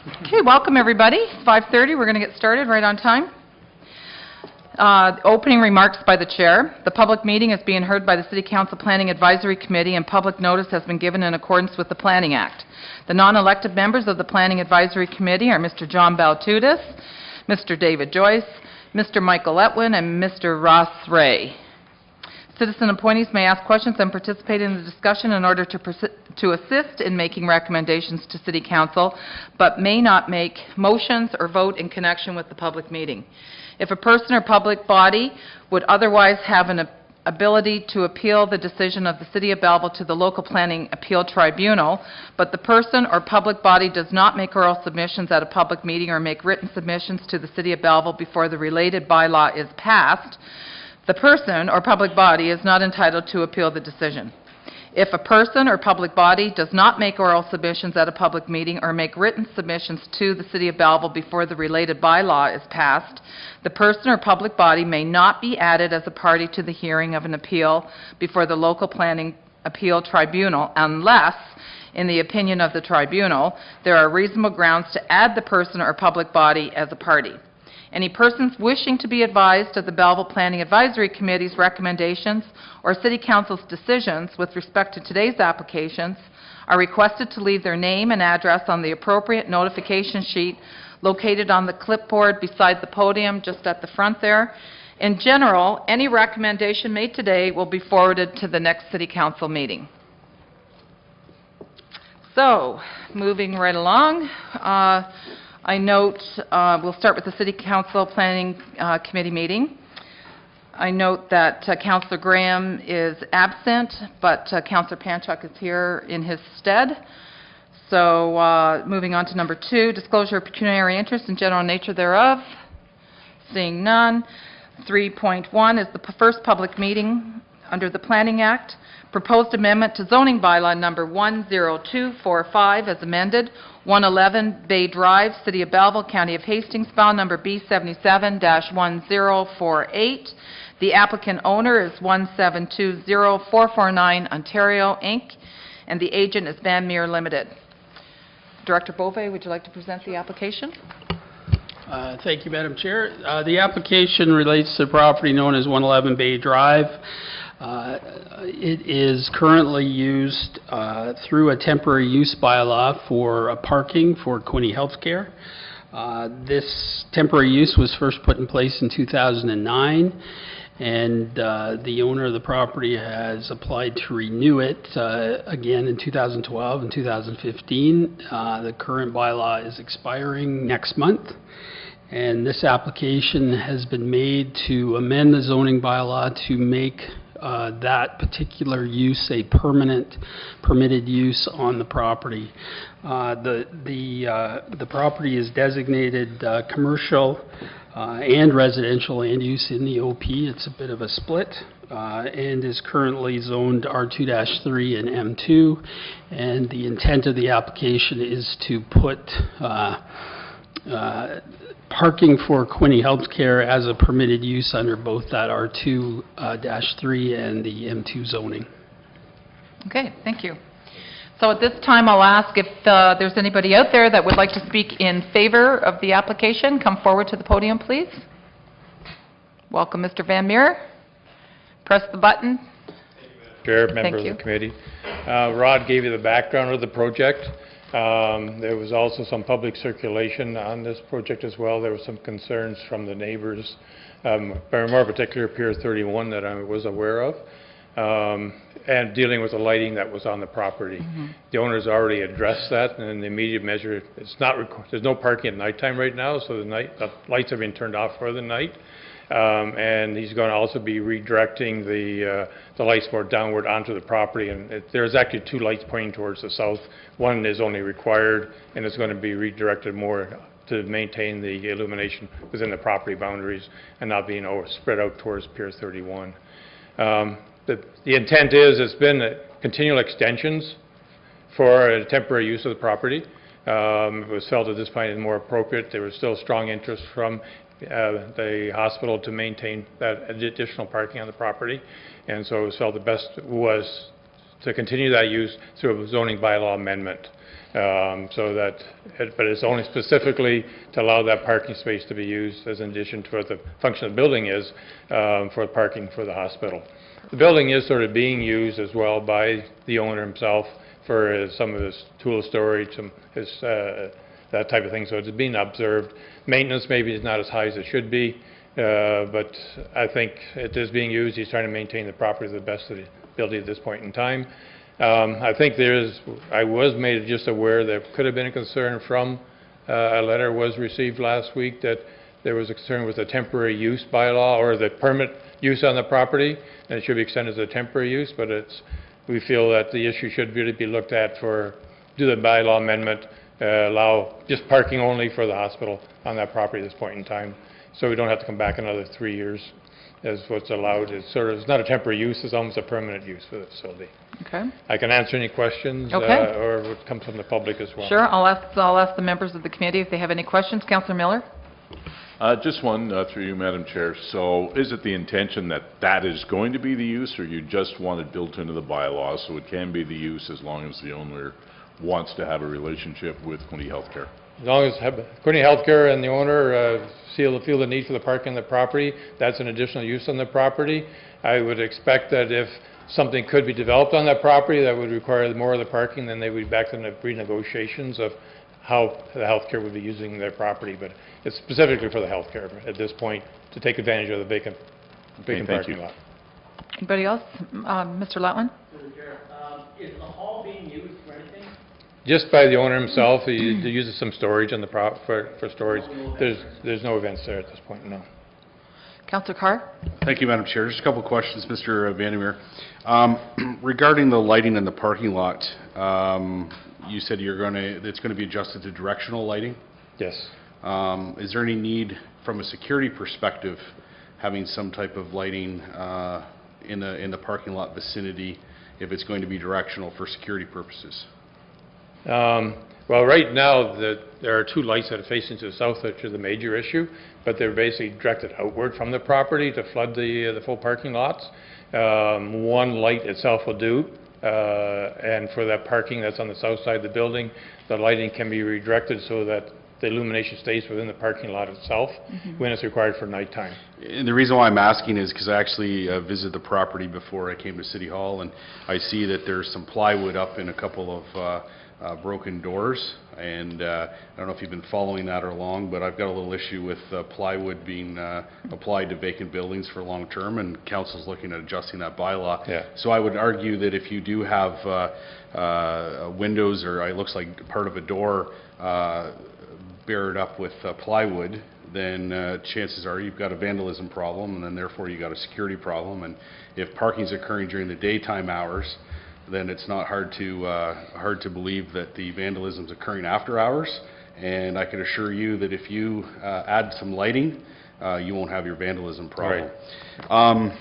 Okay, welcome everybody. It's 5:30. We're going to get started right on time. Opening remarks by the chair. The public meeting is being heard by the City Council Planning Advisory Committee, and public notice has been given in accordance with the Planning Act. The non-elected members of the Planning Advisory Committee are Mr. John Baltudis, Mr. David Joyce, Mr. Michael Letwin, and Mr. Ross Ray. Citizen appointees may ask questions and participate in the discussion in order to assist in making recommendations to City Council, but may not make motions or vote in connection with the public meeting. If a person or public body would otherwise have an ability to appeal the decision of the City of Belleville to the local planning appeal tribunal, but the person or public body does not make oral submissions at a public meeting or make written submissions to the City of Belleville before the related bylaw is passed, the person or public body is not entitled to appeal the decision. If a person or public body does not make oral submissions at a public meeting or make written submissions to the City of Belleville before the related bylaw is passed, the person or public body may not be added as a party to the hearing of an appeal before the local planning appeal tribunal unless, in the opinion of the tribunal, there are reasonable grounds to add the person or public body as a party. Any persons wishing to be advised of the Belleville Planning Advisory Committee's recommendations or City Council's decisions with respect to today's applications are requested to leave their name and address on the appropriate notification sheet located on the clipboard beside the podium just at the front there. In general, any recommendation made today will be forwarded to the next City Council meeting. So, moving right along, I note, we'll start with the City Council Planning Committee meeting. I note that Councillor Graham is absent, but Councillor Panchuk is here in his stead. So, moving on to number 2, disclosure of pecuniary interest and general nature thereof. Seeing none. 3.1 is the first public meeting under the Planning Act. Proposed amendment to zoning bylaw number 10245 as amended, 111 Bay Drive, City of Belleville, County of Hastings, file number B77-1048. The applicant owner is 1720449 Ontario, Inc., and the agent is Van Meer Limited. Director Bove, would you like to present the application? Thank you, Madam Chair. The application relates to property known as 111 Bay Drive. It is currently used through a temporary use bylaw for parking for Quinte Healthcare. This temporary use was first put in place in 2009, and the owner of the property has applied to renew it again in 2012 and 2015. The current bylaw is expiring next month, and this application has been made to amend the zoning bylaw to make that particular use a permanent permitted use on the property. The property is designated commercial and residential land use in the OP. It's a bit of a split and is currently zoned R2-3 and M2, and the intent of the application is to put parking for Quinte Healthcare as a permitted use under both that R2-3 and the M2 zoning. Okay, thank you. So at this time, I'll ask if there's anybody out there that would like to speak in favor of the application. Come forward to the podium, please. Welcome, Mr. Van Meer. Press the button. Chair, members of the committee. Rod gave you the background of the project. There was also some public circulation on this project as well. There were some concerns from the neighbors, more particular Pier 31 that I was aware of, and dealing with the lighting that was on the property. Mm-hmm. The owners already addressed that, and the immediate measure, there's no parking at nighttime right now, so the lights have been turned off for the night. And he's going to also be redirecting the lights more downward onto the property. And there's actually 2 lights pointing towards the south. One is only required, and it's going to be redirected more to maintain the illumination within the property boundaries and not being spread out towards Pier 31. The intent is it's been continual extensions for a temporary use of the property. It was felt at this point it was more appropriate. There was still strong interest from the hospital to maintain that additional parking on the property, and so it was felt the best was to continue that use through a zoning bylaw amendment. So that, but it's only specifically to allow that parking space to be used as an addition to what the function of the building is, for parking for the hospital. The building is sort of being used as well by the owner himself for some of his tool storage, his that type of thing. So it's being observed. Maintenance maybe is not as high as it should be, but I think it is being used. He's trying to maintain the property to the best of the ability at this point in time. I think I was made just aware there could have been a concern from a letter was received last week that there was a concern with the temporary use bylaw or the permit use on the property, and it should be extended as a temporary use, but we feel that the issue should really be looked at do the bylaw amendment, allow just parking only for the hospital on that property at this point in time, so we don't have to come back another 3 years as what's allowed. It's not a temporary use, it's almost a permanent use for the facility. Okay. I can answer any questions, Okay. or what comes from the public as well. Sure. I'll ask the members of the committee if they have any questions. Councillor Miller? Just one through you, Madam Chair. So is it the intention that that is going to be the use, or you just want it built into the bylaws so it can be the use as long as the owner wants to have a relationship with Quinte Healthcare? As long as Quinte Healthcare and the owner feel the need for the parking on the property, that's an additional use on the property. I would expect that if something could be developed on that property that would require more of the parking, then they would be back to the renegotiations of how the healthcare would be using their property. But it's specifically for the healthcare at this point to take advantage of the vacant parking lot. Anybody else? Mr. Latwin? Is the hall being used for anything? Just by the owner himself. He uses some storage on the for storage. There's no events there at this point, no. Councillor Carr? Thank you, Madam Chair. Just a couple of questions, Mr. Vandermeer. Regarding the lighting in the parking lot, you said it's going to be adjusted to directional lighting. Yes. Is there any need, from a security perspective, having some type of lighting in the parking lot vicinity if it's going to be directional for security purposes? Well, right now there are 2 lights that are facing to the south, which are the major issue, but they're basically directed outward from the property to flood the full parking lots. 1 light itself will do, and for that parking that's on the south side of the building, the lighting can be redirected so that the illumination stays within the parking lot itself when it's required for nighttime. And the reason why I'm asking is because I actually visited the property before I came to City Hall, and I see that there's some plywood up in a couple of broken doors, and I don't know if you've been following that or long, but I've got a little issue with plywood being applied to vacant buildings for long term, and council's looking at adjusting that bylaw. Yeah. So I would argue that if you do have windows, or it looks like part of a door buried up with plywood, then chances are you've got a vandalism problem, and then therefore you've got a security problem. And if parking's occurring during the daytime hours, then it's not hard to believe that the vandalism's occurring after hours. And I can assure you that if you add some lighting, you won't have your vandalism problem. Right.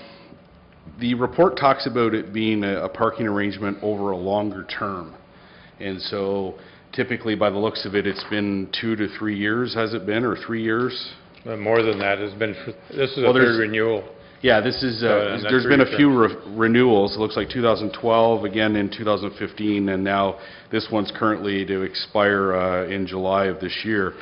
The report talks about it being a parking arrangement over a longer term, and so typically, by the looks of it, it's been 2 to 3 years, has it been, or 3 years? More than that. This is a third renewal. Yeah, this is, there's been a few renewals. It looks like 2012, again in 2015, and now this one's currently to expire in July of this year.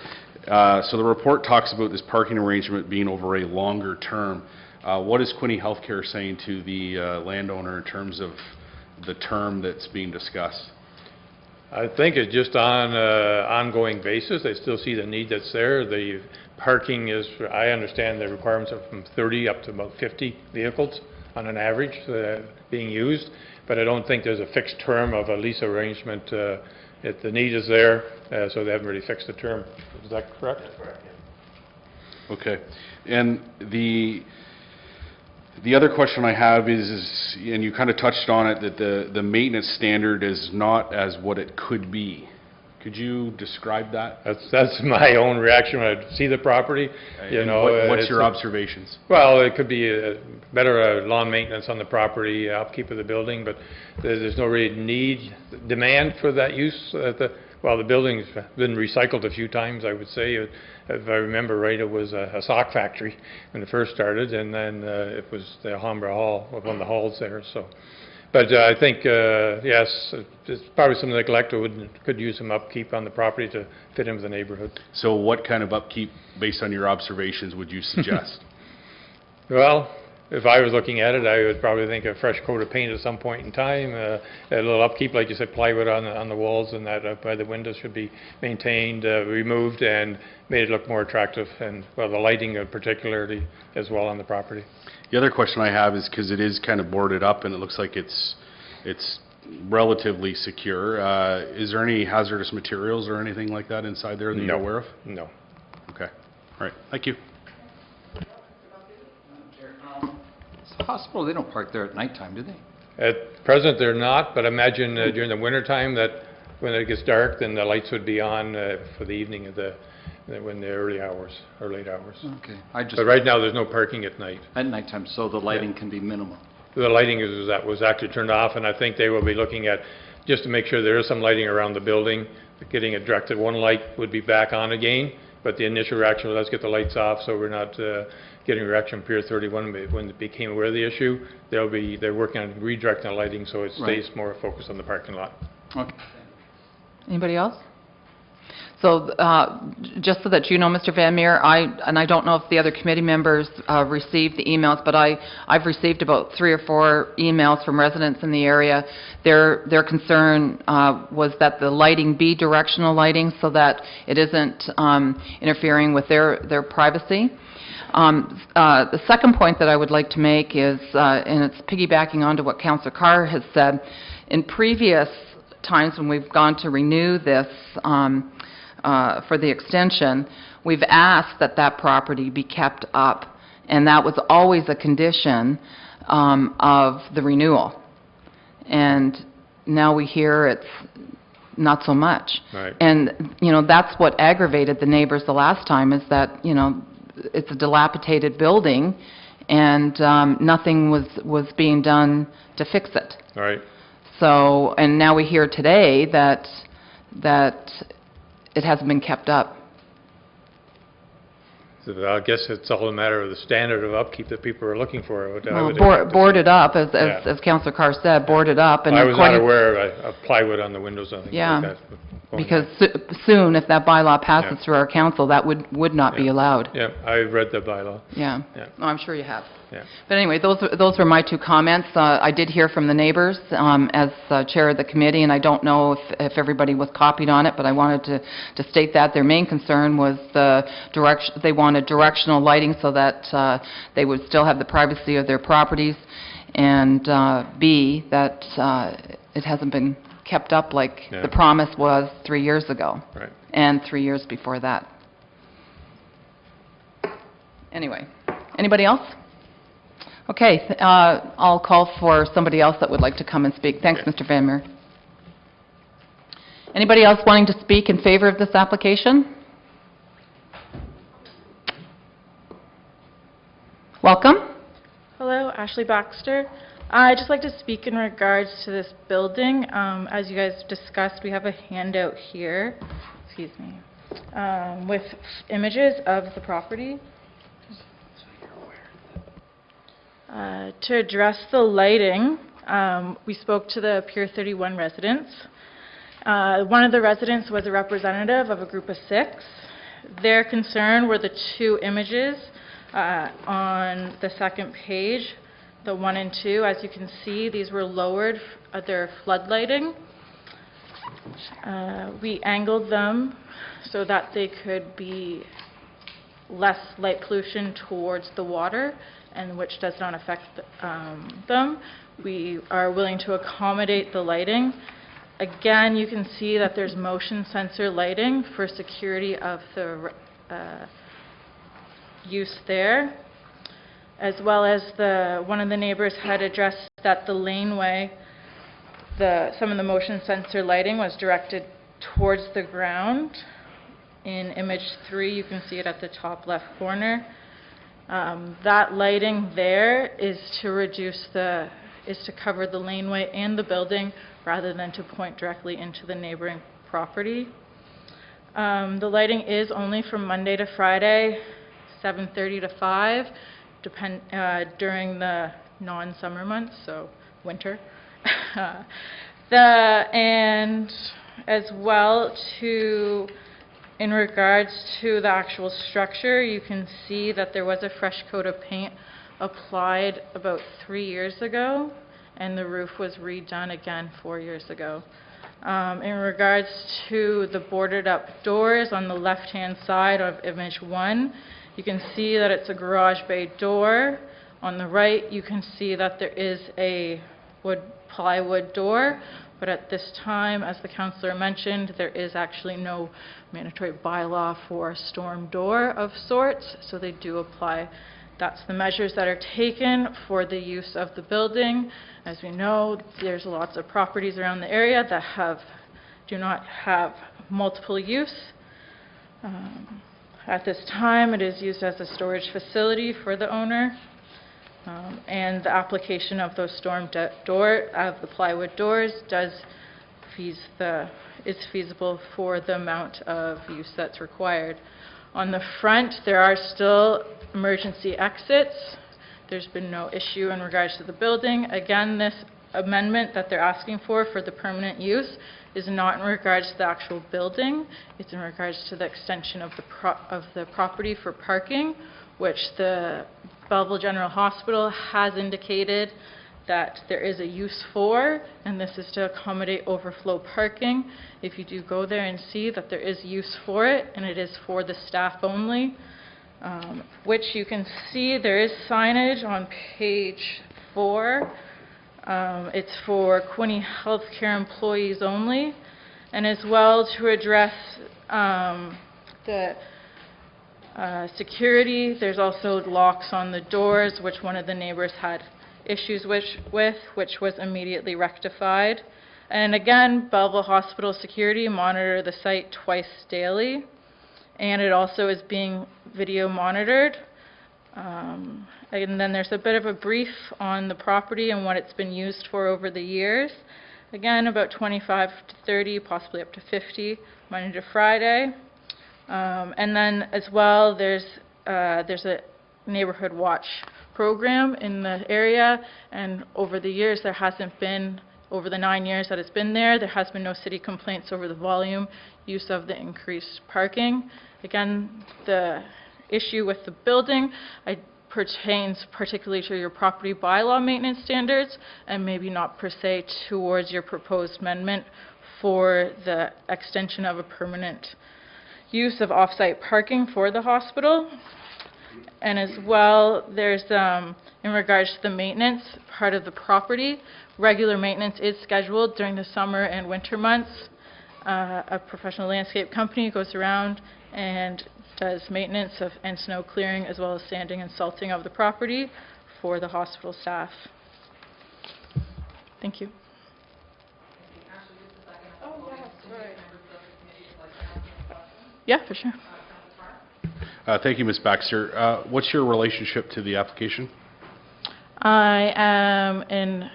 So the report talks about this parking arrangement being over a longer term. What is Quinte Healthcare saying to the landowner in terms of the term that's being discussed? I think it's just on an ongoing basis. They still see the need that's there. The parking is, I understand the requirements are from 30 up to about 50 vehicles on an average being used, but I don't think there's a fixed term of a lease arrangement. The need is there, so they haven't really fixed the term. Is that correct? That's correct, yeah. Okay. And the other question I have is, and you kind of touched on it, that the maintenance standard is not as what it could be. Could you describe that? That's my own reaction when I see the property. You know, what's your observations? Well, it could be better lawn maintenance on the property, upkeep of the building, but there's no really demand for that use. Well, the building's been recycled a few times, I would say. If I remember right, it was a sock factory when it first started, and then it was the Alhambra Hall, one of the halls there. So But I think, yes, it's probably some neglect or could use some upkeep on the property to fit in with the neighborhood. So what kind of upkeep, based on your observations, would you suggest? Well, if I was looking at it, I would probably think a fresh coat of paint at some point in time, a little upkeep, like you said, plywood on the walls and that by the windows should be maintained, removed, and made it look more attractive, and, well, the lighting particularly as well on the property. The other question I have is, because it is kind of boarded up and it looks like it's relatively secure, is there any hazardous materials or anything like that inside there that you're aware of? No. Okay. All right. Thank you. It's possible they don't park there at nighttime, do they? At present, they're not, but imagine during the wintertime that when it gets dark, then the lights would be on for the evening of when the early hours or late hours. Okay. But right now, there's no parking at night. At nighttime, so the lighting can be minimal. The lighting was actually turned off, and I think they will be looking at, just to make sure there is some lighting around the building, getting it directed. One light would be back on again, but the initial reaction was, let's get the lights off so we're not getting a reaction from Pier 31. When it became aware of the issue, they're working on redirecting the lighting so it stays more focused on the parking lot. Okay. Anybody else? So just so that you know, Mr. Van Meer, I don't know if the other committee members received the emails, but I've received about 3 or 4 emails from residents in the area. Their concern was that the lighting be directional lighting so that it isn't interfering with their privacy. The second point that I would like to make is, and it's piggybacking onto what Councillor Carr has said, in previous times when we've gone to renew this for the extension, we've asked that that property be kept up, and that was always a condition of the renewal. And now we hear it's not so much. Right. And, you know, that's what aggravated the neighbors the last time, is that, you know, it's a dilapidated building, and nothing was being done to fix it. All right. So, and now we hear today that it hasn't been kept up. So I guess it's all a matter of the standard of upkeep that people are looking for. Boarded up, as Councillor Carr said, boarded up. And I was not aware of plywood on the windows and things like that. Because soon, if that bylaw passes through our council, that would not be allowed. Yeah, I've read the bylaw. Yeah. Yeah. No, I'm sure you have. Yeah. But anyway, those were my 2 comments. I did hear from the neighbors as chair of the committee, and I don't know if everybody was copied on it, but I wanted to state that their main concern was the direction. They wanted directional lighting so that they would still have the privacy of their properties, and B, that it hasn't been kept up like the promise was 3 years ago. Right. And 3 years before that. Anyway, anybody else? Okay, I'll call for somebody else that would like to come and speak. Thanks, Mr. Van Meer. Anybody else wanting to speak in favor of this application? Welcome. Hello, Ashley Baxter. I'd just like to speak in regards to this building. As you guys discussed, we have a handout here, excuse me, with images of the property. To address the lighting, we spoke to the Pier 31 residents. One of the residents was a representative of a group of 6. Their concern were the 2 images on the second page, the 1 and 2. As you can see, these were lowered, their floodlighting. We angled them so that they could be less light pollution towards the water, and which does not affect them. We are willing to accommodate the lighting. Again, you can see that there's motion sensor lighting for security of the use there, as well as one of the neighbors had addressed that the laneway, some of the motion sensor lighting was directed towards the ground. In image 3, you can see it at the top left corner. That lighting there is to cover the laneway and the building rather than to point directly into the neighboring property. The lighting is only from Monday to Friday, 7:30 to 5, during the non-summer months, so winter, And as well in regards to the actual structure, you can see that there was a fresh coat of paint applied about 3 years ago, and the roof was redone again 4 years ago. In regards to the boarded up doors on the left-hand side of image 1, you can see that it's a garage bay door. On the right, you can see that there is a plywood door, but at this time, as the councillor mentioned, there is actually no mandatory bylaw for a storm door of sorts, so they do apply. That's the measures that are taken for the use of the building. As we know, there's lots of properties around the area that do not have multiple use. At this time, it is used as a storage facility for the owner. And the application of those the plywood doors is feasible for the amount of use that's required. On the front, there are still emergency exits. There's been no issue in regards to the building. Again, this amendment that they're asking for the permanent use is not in regards to the actual building. It's in regards to the extension of the property for parking, which the Belleville General Hospital has indicated that there is a use for, and this is to accommodate overflow parking. If you do go there and see that there is use for it, and it is for the staff only, which you can see there is signage on page 4. It's for Quinte Healthcare employees only, and as well to address the security. There's also locks on the doors, which one of the neighbors had issues with, which was immediately rectified. And again, Belleville Hospital security monitor the site twice daily, and it also is being video monitored. And then there's a bit of a brief on the property and what it's been used for over the years. Again, about 25 to 30, possibly up to 50, Monday to Friday. And then as well, there's a neighborhood watch program in the area, and over the years there hasn't been, over the 9 years that it's been there has been no city complaints over the volume use of the increased parking. Again, the issue with the building pertains particularly to your property bylaw maintenance standards, and maybe not per se towards your proposed amendment for the extension of a permanent use of off-site parking for the hospital. And as well, there's, in regards to the maintenance part of the property, regular maintenance is scheduled during the summer and winter months. A professional landscape company goes around and does maintenance and snow clearing, as well as sanding and salting of the property for the hospital staff. Thank you. Yeah, for sure. Thank you, Ms. Baxter. What's your relationship to the application? I am an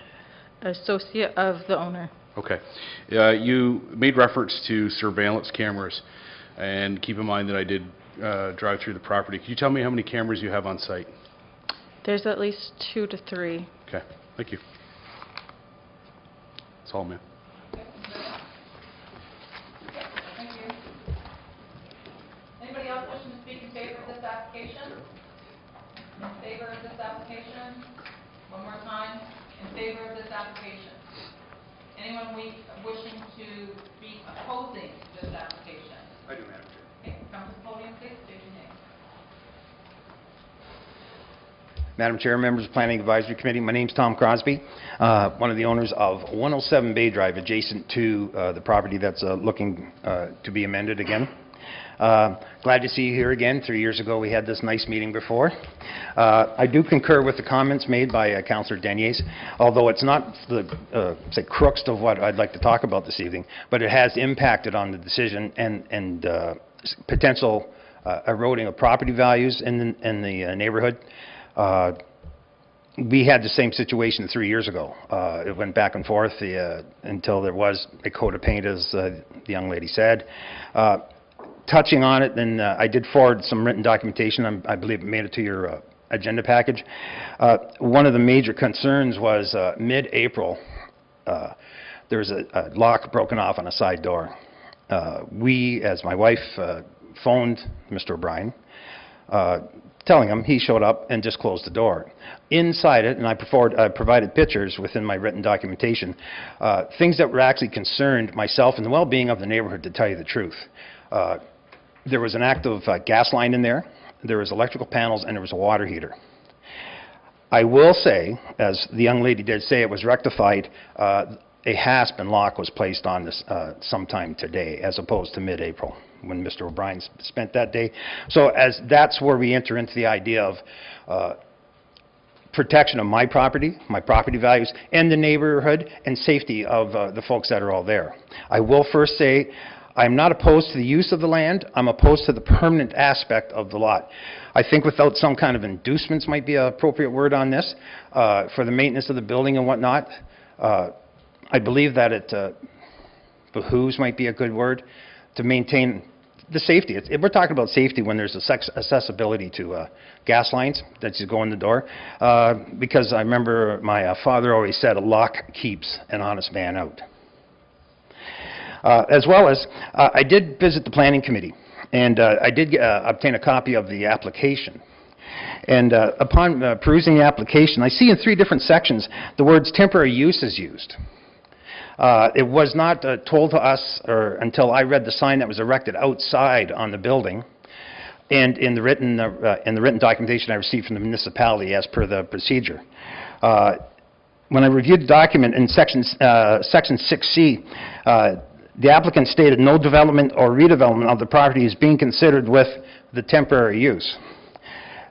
associate of the owner. Okay. You made reference to surveillance cameras, and keep in mind that I did drive through the property. Can you tell me how many cameras you have on site? There's at least 2 to 3. Okay, thank you. That's all, ma'am. Thank you. Anybody else wishing to speak in favor of this application? In favor of this application? One more time. In favor of this application? Anyone wishing to be opposing this application? I do, Madam Chair. Okay, come to the podium, please, state your name. Madam Chair, members of the Planning Advisory Committee, my name's Tom Crosby, one of the owners of 107 Bay Drive, adjacent to the property that's looking to be amended again. Glad to see you here again. 3 years ago we had this nice meeting before. I do concur with the comments made by Councillor Deniers, although it's not the say crux of what I'd like to talk about this evening, but it has impacted on the decision and potential eroding of property values in the neighborhood. We had the same situation 3 years ago. It went back and forth until there was a coat of paint, as the young lady said. Touching on it, then I did forward some written documentation. I believe it made it to your agenda package. One of the major concerns was mid-April, There was a lock broken off on a side door. We, as my wife, phoned Mr. O'Brien, telling him. He showed up and just closed the door. Inside it, and I provided pictures within my written documentation, things that were actually concerned myself and the well-being of the neighborhood, to tell you the truth. There was an active gas line in there, there was electrical panels, and there was a water heater. I will say, as the young lady did say, it was rectified. A has-been lock was placed on this sometime today, as opposed to mid-April, when Mr. O'Brien spent that day. So that's where we enter into the idea of protection of my property values, and the neighborhood, and safety of the folks that are all there. I will first say, I'm not opposed to the use of the land. I'm opposed to the permanent aspect of the lot. I think without some kind of inducements might be an appropriate word on this, for the maintenance of the building and whatnot. I believe that it behooves, might be a good word, to maintain the safety. We're talking about safety when there's accessibility to gas lines that you go in the door. Because I remember my father always said, a lock keeps an honest man out. As well as, I did visit the planning committee, and I did obtain a copy of the application. And upon perusing the application, I see in 3 different sections the words temporary use is used. It was not told to us until I read the sign that was erected outside on the building, and in the written documentation I received from the municipality as per the procedure. When I reviewed the document in section 6C, the applicant stated no development or redevelopment of the property is being considered with the temporary use.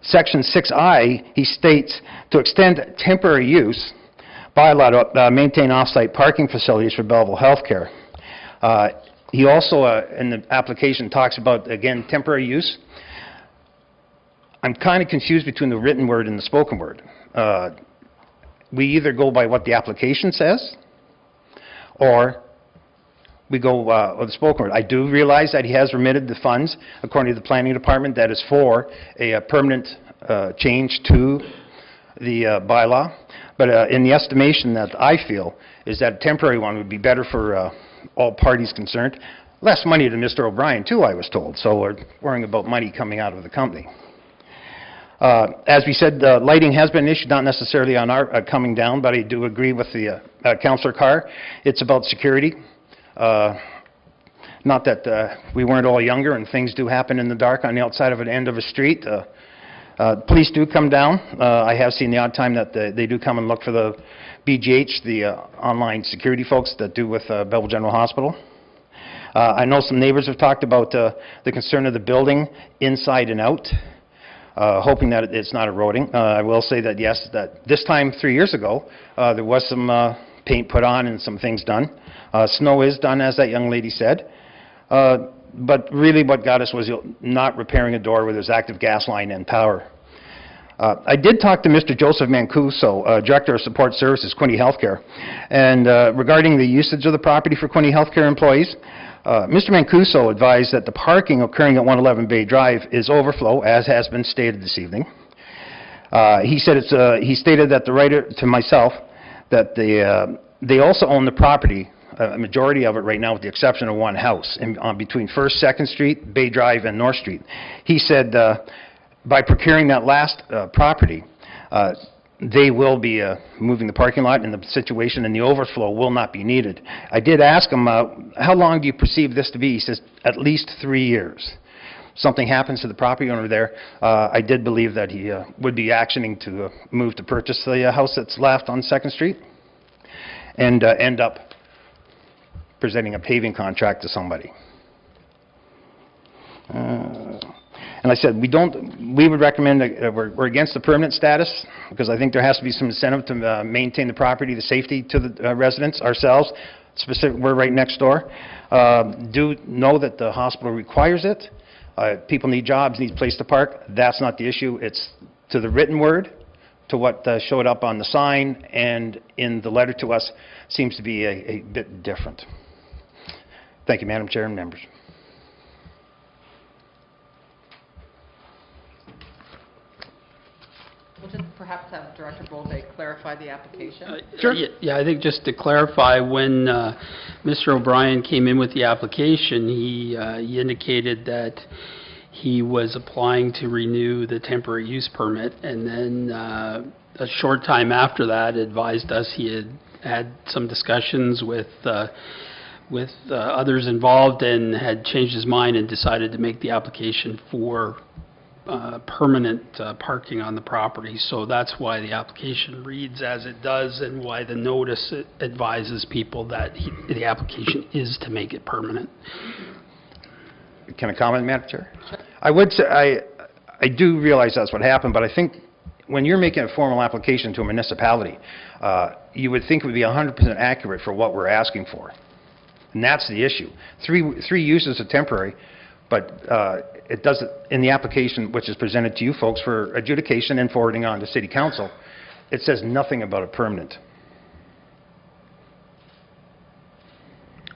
Section 6I, he states to extend temporary use bylaw to maintain off-site parking facilities for Belleville Healthcare. He also, in the application, talks about, again, temporary use. I'm kind of confused between the written word and the spoken word. We either go by what the application says, or we go with the spoken word. I do realize that he has remitted the funds, according to the planning department, that is for a permanent change to the bylaw. But in the estimation that I feel is that a temporary one would be better for all parties concerned. Less money to Mr. O'Brien too, I was told, so we're worrying about money coming out of the company. As we said, lighting has been an issue, not necessarily on our coming down, but I do agree with the Councillor Carr. It's about security. Not that we weren't all younger and things do happen in the dark on the outside of an end of a street. Police do come down. I have seen the odd time that they do come and look for the BGH, the online security folks that do with Belleville General Hospital. I know some neighbors have talked about the concern of the building inside and out, hoping that it's not eroding. I will say that yes, that this time 3 years ago, there was some paint put on and some things done. Snow is done, as that young lady said. But really what got us was not repairing a door where there's active gas line and power. I did talk to Mr. Joseph Mancuso, Director of Support Services, Quinte Healthcare, and regarding the usage of the property for Quinte Healthcare employees, Mr. Mancuso advised that the parking occurring at 111 Bay Drive is overflow, as has been stated this evening. He stated that the writer to myself that they also own the property, a majority of it right now, with the exception of one house, between 1st, 2nd Street, Bay Drive, and North Street. He said by procuring that last property, they will be moving the parking lot, and the situation and the overflow will not be needed. I did ask him, how long do you perceive this to be? He says, at least 3 years. Something happens to the property owner there, I did believe that he would be actioning to move to purchase the house that's left on 2nd Street and end up presenting a paving contract to somebody. And I said, we would recommend that we're against the permanent status, because I think there has to be some incentive to maintain the property, the safety to the residents, ourselves, we're right next door. Do know that the hospital requires it. People need jobs, need a place to park. That's not the issue. It's to the written word, to what showed up on the sign and in the letter to us, seems to be a bit different. Thank you, Madam Chair and members. We'll just perhaps have Director Bove clarify the application? Yeah, I think just to clarify, when Mr. O'Brien came in with the application, he indicated that he was applying to renew the temporary use permit, and then a short time after that advised us he had some discussions with others involved and had changed his mind and decided to make the application for permanent parking on the property. So that's why the application reads as it does, and why the notice advises people that the application is to make it permanent. Can I comment, Madam Chair? I would say, I do realize that's what happened, but I think when you're making a formal application to a municipality, you would think it would be 100% accurate for what we're asking for. And that's the issue. Three uses are temporary, but it doesn't, in the application which is presented to you folks for adjudication and forwarding on to City Council, it says nothing about a permanent.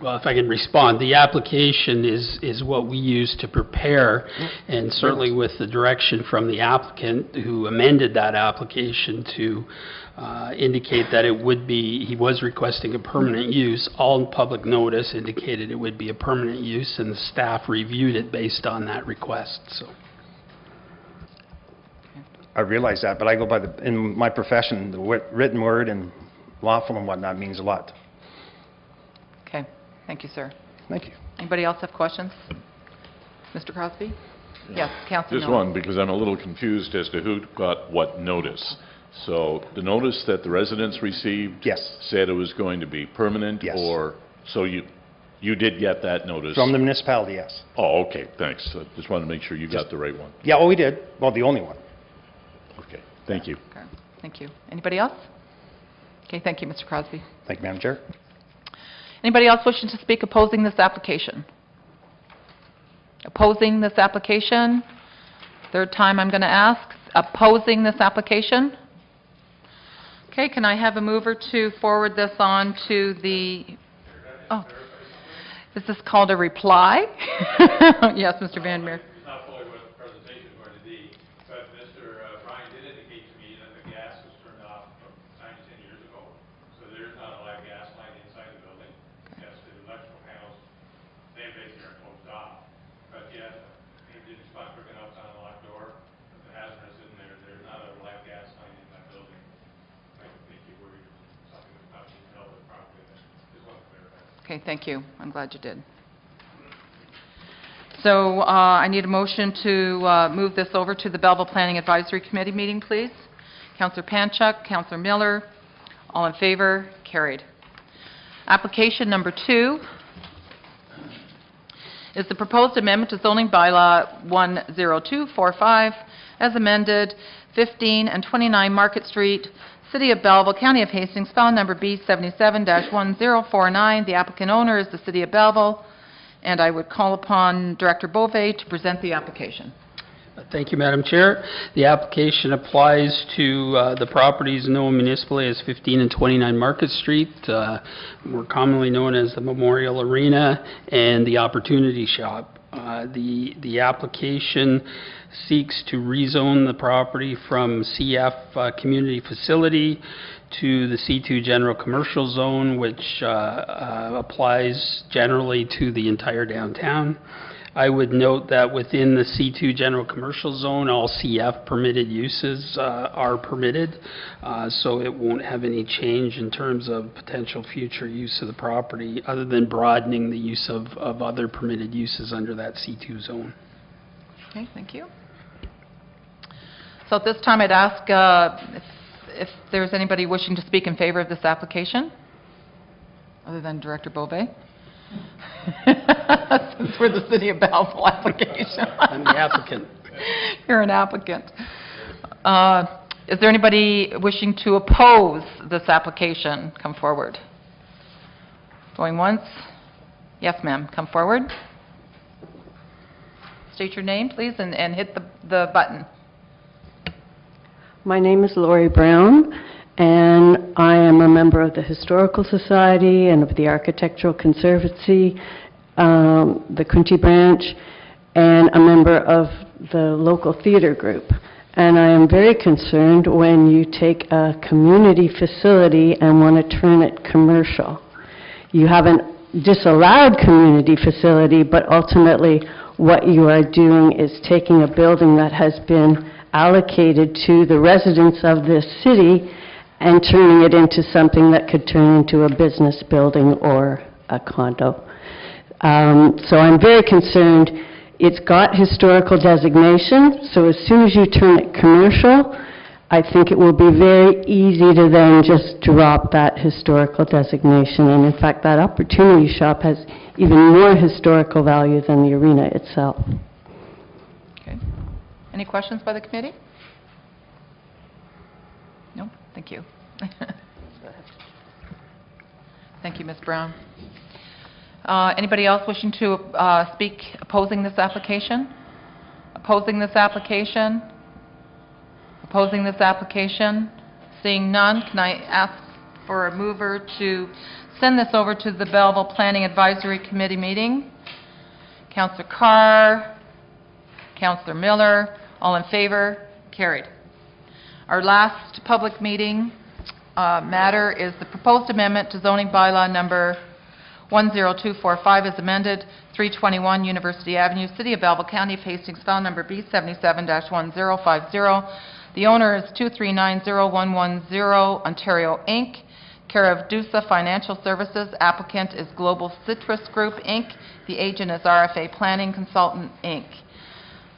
Well, if I can respond, the application is what we use to prepare, and certainly with the direction from the applicant who amended that application to indicate that it would be, he was requesting a permanent use. All public notice indicated it would be a permanent use, and the staff reviewed it based on that request. So I realize that, but I go by in my profession, the written word and lawful and whatnot means a lot. Okay. Thank you, sir. Thank you. Anybody else have questions? Mr. Crosby? Yes, Councilor Just Miller. one, because I'm a little confused as to who got what notice. So the notice that the residents received Yes. said it was going to be permanent? Yes. Or, so you did get that notice? From the municipality, yes. Oh, okay, thanks. I just wanted to make sure you got the right one. Yeah, well, we did. Well, the only one. Okay, thank you. Okay. Thank you. Anybody else? Okay, thank you, Mr. Crosby. Thank you, Madam Chair. Anybody else wishing to speak opposing this application? Opposing this application? Third time I'm going to ask. Opposing this application? Okay, can I have a mover to forward this on to the... Oh, is this called a reply? Yes, Mr. Van Meer. It's not fully what the presentation is going to be, but Mr. Bryan did indicate to me that the gas was turned off 9 to 10 years ago, so there's not a live gas line inside the building. Yes, the electrical panels, they basically are closed off. But yes, they did spot hooking up on a locked door, but the hazardous in there, there's not a live gas line in that building. I think you worried something was not being held properly. Just want to clarify. Okay, thank you. I'm glad you did. So I need a motion to move this over to the Belleville Planning Advisory Committee meeting, please. Councillor Panchuk, Councillor Miller, all in favor, carried. Application number 2 is the proposed amendment to zoning bylaw 10245 as amended, 15 and 29 Market Street, City of Belleville, County of Hastings, file number B77-1049. The applicant owner is the City of Belleville, and I would call upon Director Bove to present the application. Thank you, Madam Chair. The application applies to the properties known municipally as 15 and 29 Market Street, more commonly known as the Memorial Arena and the Opportunity Shop. The application seeks to rezone the property from CF Community Facility to the C2 General Commercial Zone, which applies generally to the entire downtown. I would note that within the C2 General Commercial Zone, all CF permitted uses are permitted, so it won't have any change in terms of potential future use of the property, other than broadening the use of other permitted uses under that C2 zone. Okay, thank you. So at this time, I'd ask if there's anybody wishing to speak in favor of this application, other than Director Bove. Since we're the City of Belleville application. I'm the applicant. You're an applicant. Is there anybody wishing to oppose this application? Come forward. Going once? Yes, ma'am. Come forward. State your name, please, and hit the button. My name is Lori Brown, and I am a member of the Historical Society and of the Architectural Conservancy, the County branch, and a member of the local theater group. And I am very concerned when you take a community facility and want to turn it commercial. You haven't disallowed community facility, but ultimately what you are doing is taking a building that has been allocated to the residents of this city and turning it into something that could turn into a business building or a condo. So I'm very concerned. It's got historical designation, so as soon as you turn it commercial, I think it will be very easy to then just drop that historical designation. And in fact, that opportunity shop has even more historical value than the arena itself. Okay. Any questions by the committee? No? Thank you. Thank you, Ms. Brown. Anybody else wishing to speak opposing this application? Opposing this application? Opposing this application? Seeing none, can I ask for a mover to send this over to the Belleville Planning Advisory Committee meeting? Councillor Carr, Councillor Miller, all in favor? Carried. Our last public meeting matter is the proposed amendment to zoning bylaw number 10245 as amended, 321 University Avenue, City of Belleville, County of Hastings, file number B77-1050. The owner is 2390110 Ontario, Inc., care of Dusa Financial Services. Applicant is Global Citrus Group, Inc. The agent is RFA Planning Consultant, Inc.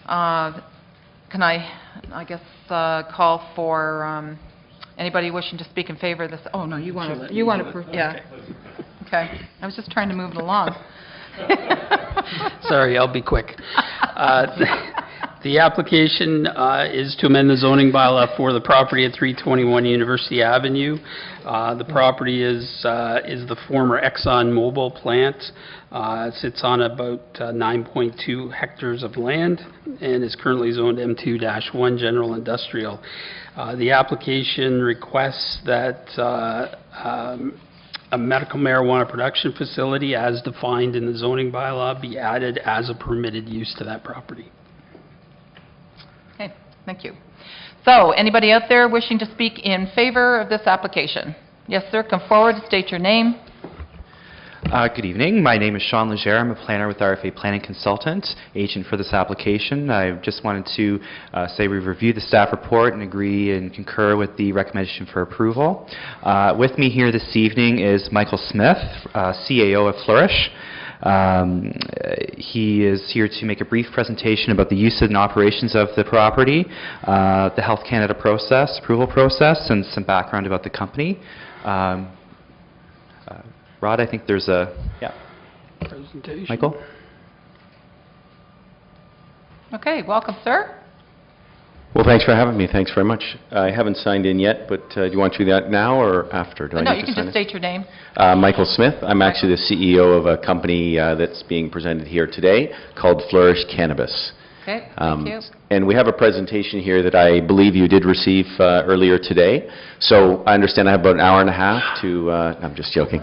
Can I guess, call for anybody wishing to speak in favor of this? Oh, no, you want to, yeah. Okay. I was just trying to move it along. Sorry, I'll be quick. The application is to amend the zoning bylaw for the property at 321 University Avenue. The property is the former Exxon Mobil plant. It sits on about 9.2 hectares of land and is currently zoned M2-1 General Industrial. The application requests that a medical marijuana production facility as defined in the zoning bylaw be added as a permitted use to that property. Okay, thank you. So, anybody out there wishing to speak in favor of this application? Yes, sir, come forward, state your name. Good evening. My name is Sean Legere. I'm a planner with RFA Planning Consultant, agent for this application. I just wanted to say we've reviewed the staff report and agree and concur with the recommendation for approval. With me here this evening is Michael Smith, CAO of Flourish. He is here to make a brief presentation about the use and operations of the property, the Health Canada process, approval process, and some background about the company. Rod, I think there's a, Presentation. Michael? Okay, welcome, sir. Well, thanks for having me. Thanks very much. I haven't signed in yet, but do you want to do that now or after? No, you can just state your name. Michael Smith. I'm actually the CEO of a company that's being presented here today called Flourish Cannabis. Okay, thank you. And we have a presentation here that I believe you did receive earlier today. So I understand I have about an hour and a half to, I'm just joking.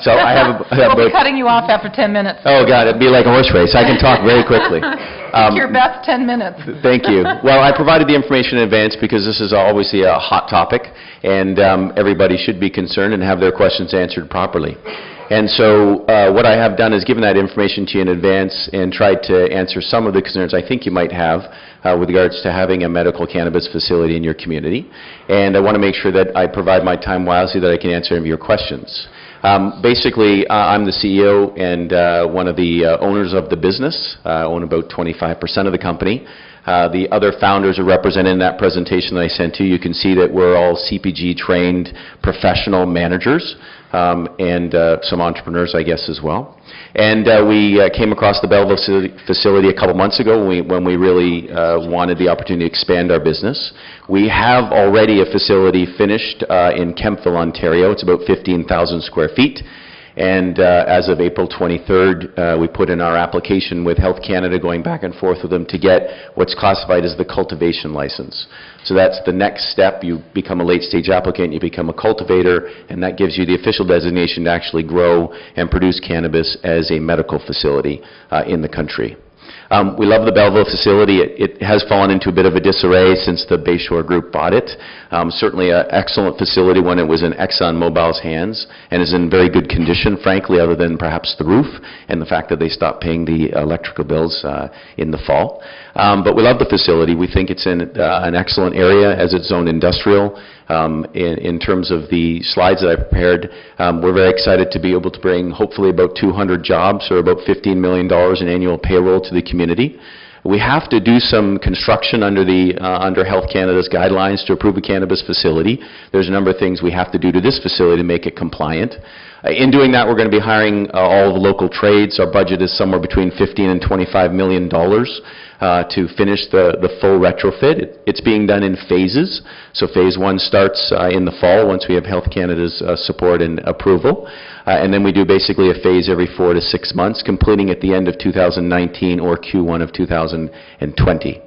So I have we'll be cutting you off after 10 minutes. Oh, God, it'd be like a horse race. I can talk very quickly. Your best 10 minutes. Thank you. Well, I provided the information in advance because this is obviously a hot topic, and everybody should be concerned and have their questions answered properly. And so what I have done is given that information to you in advance and tried to answer some of the concerns I think you might have with regards to having a medical cannabis facility in your community. And I want to make sure that I provide my time wisely that I can answer any of your questions. Basically, I'm the CEO and one of the owners of the business. I own about 25% of the company. The other founders are represented in that presentation that I sent to you. You can see that we're all CPG-trained professional managers and some entrepreneurs, I guess, as well. And we came across the Belleville facility a couple months ago when we really wanted the opportunity to expand our business. We have already a facility finished in Kemptville, Ontario. It's about 15,000 square feet. And as of April 23rd, we put in our application with Health Canada, going back and forth with them to get what's classified as the cultivation license. So that's the next step. You become a late-stage applicant, you become a cultivator, and that gives you the official designation to actually grow and produce cannabis as a medical facility in the country. We love the Belleville facility. It has fallen into a bit of a disarray since the Bayshore Group bought it. Certainly an excellent facility when it was in ExxonMobil's hands, and is in very good condition, frankly, other than perhaps the roof and the fact that they stopped paying the electrical bills in the fall. But we love the facility. We think it's in an excellent area as its own industrial. In terms of the slides that I prepared, we're very excited to be able to bring hopefully about 200 jobs or about $15 million in annual payroll to the community. We have to do some construction under Health Canada's guidelines to approve a cannabis facility. There's a number of things we have to do to this facility to make it compliant. In doing that, we're going to be hiring all the local trades. Our budget is somewhere between $15 and $25 million to finish the full retrofit. It's being done in phases. So phase 1 starts in the fall once we have Health Canada's support and approval. And then we do basically a phase every 4 to 6 months, completing at the end of 2019 or Q1 of 2020.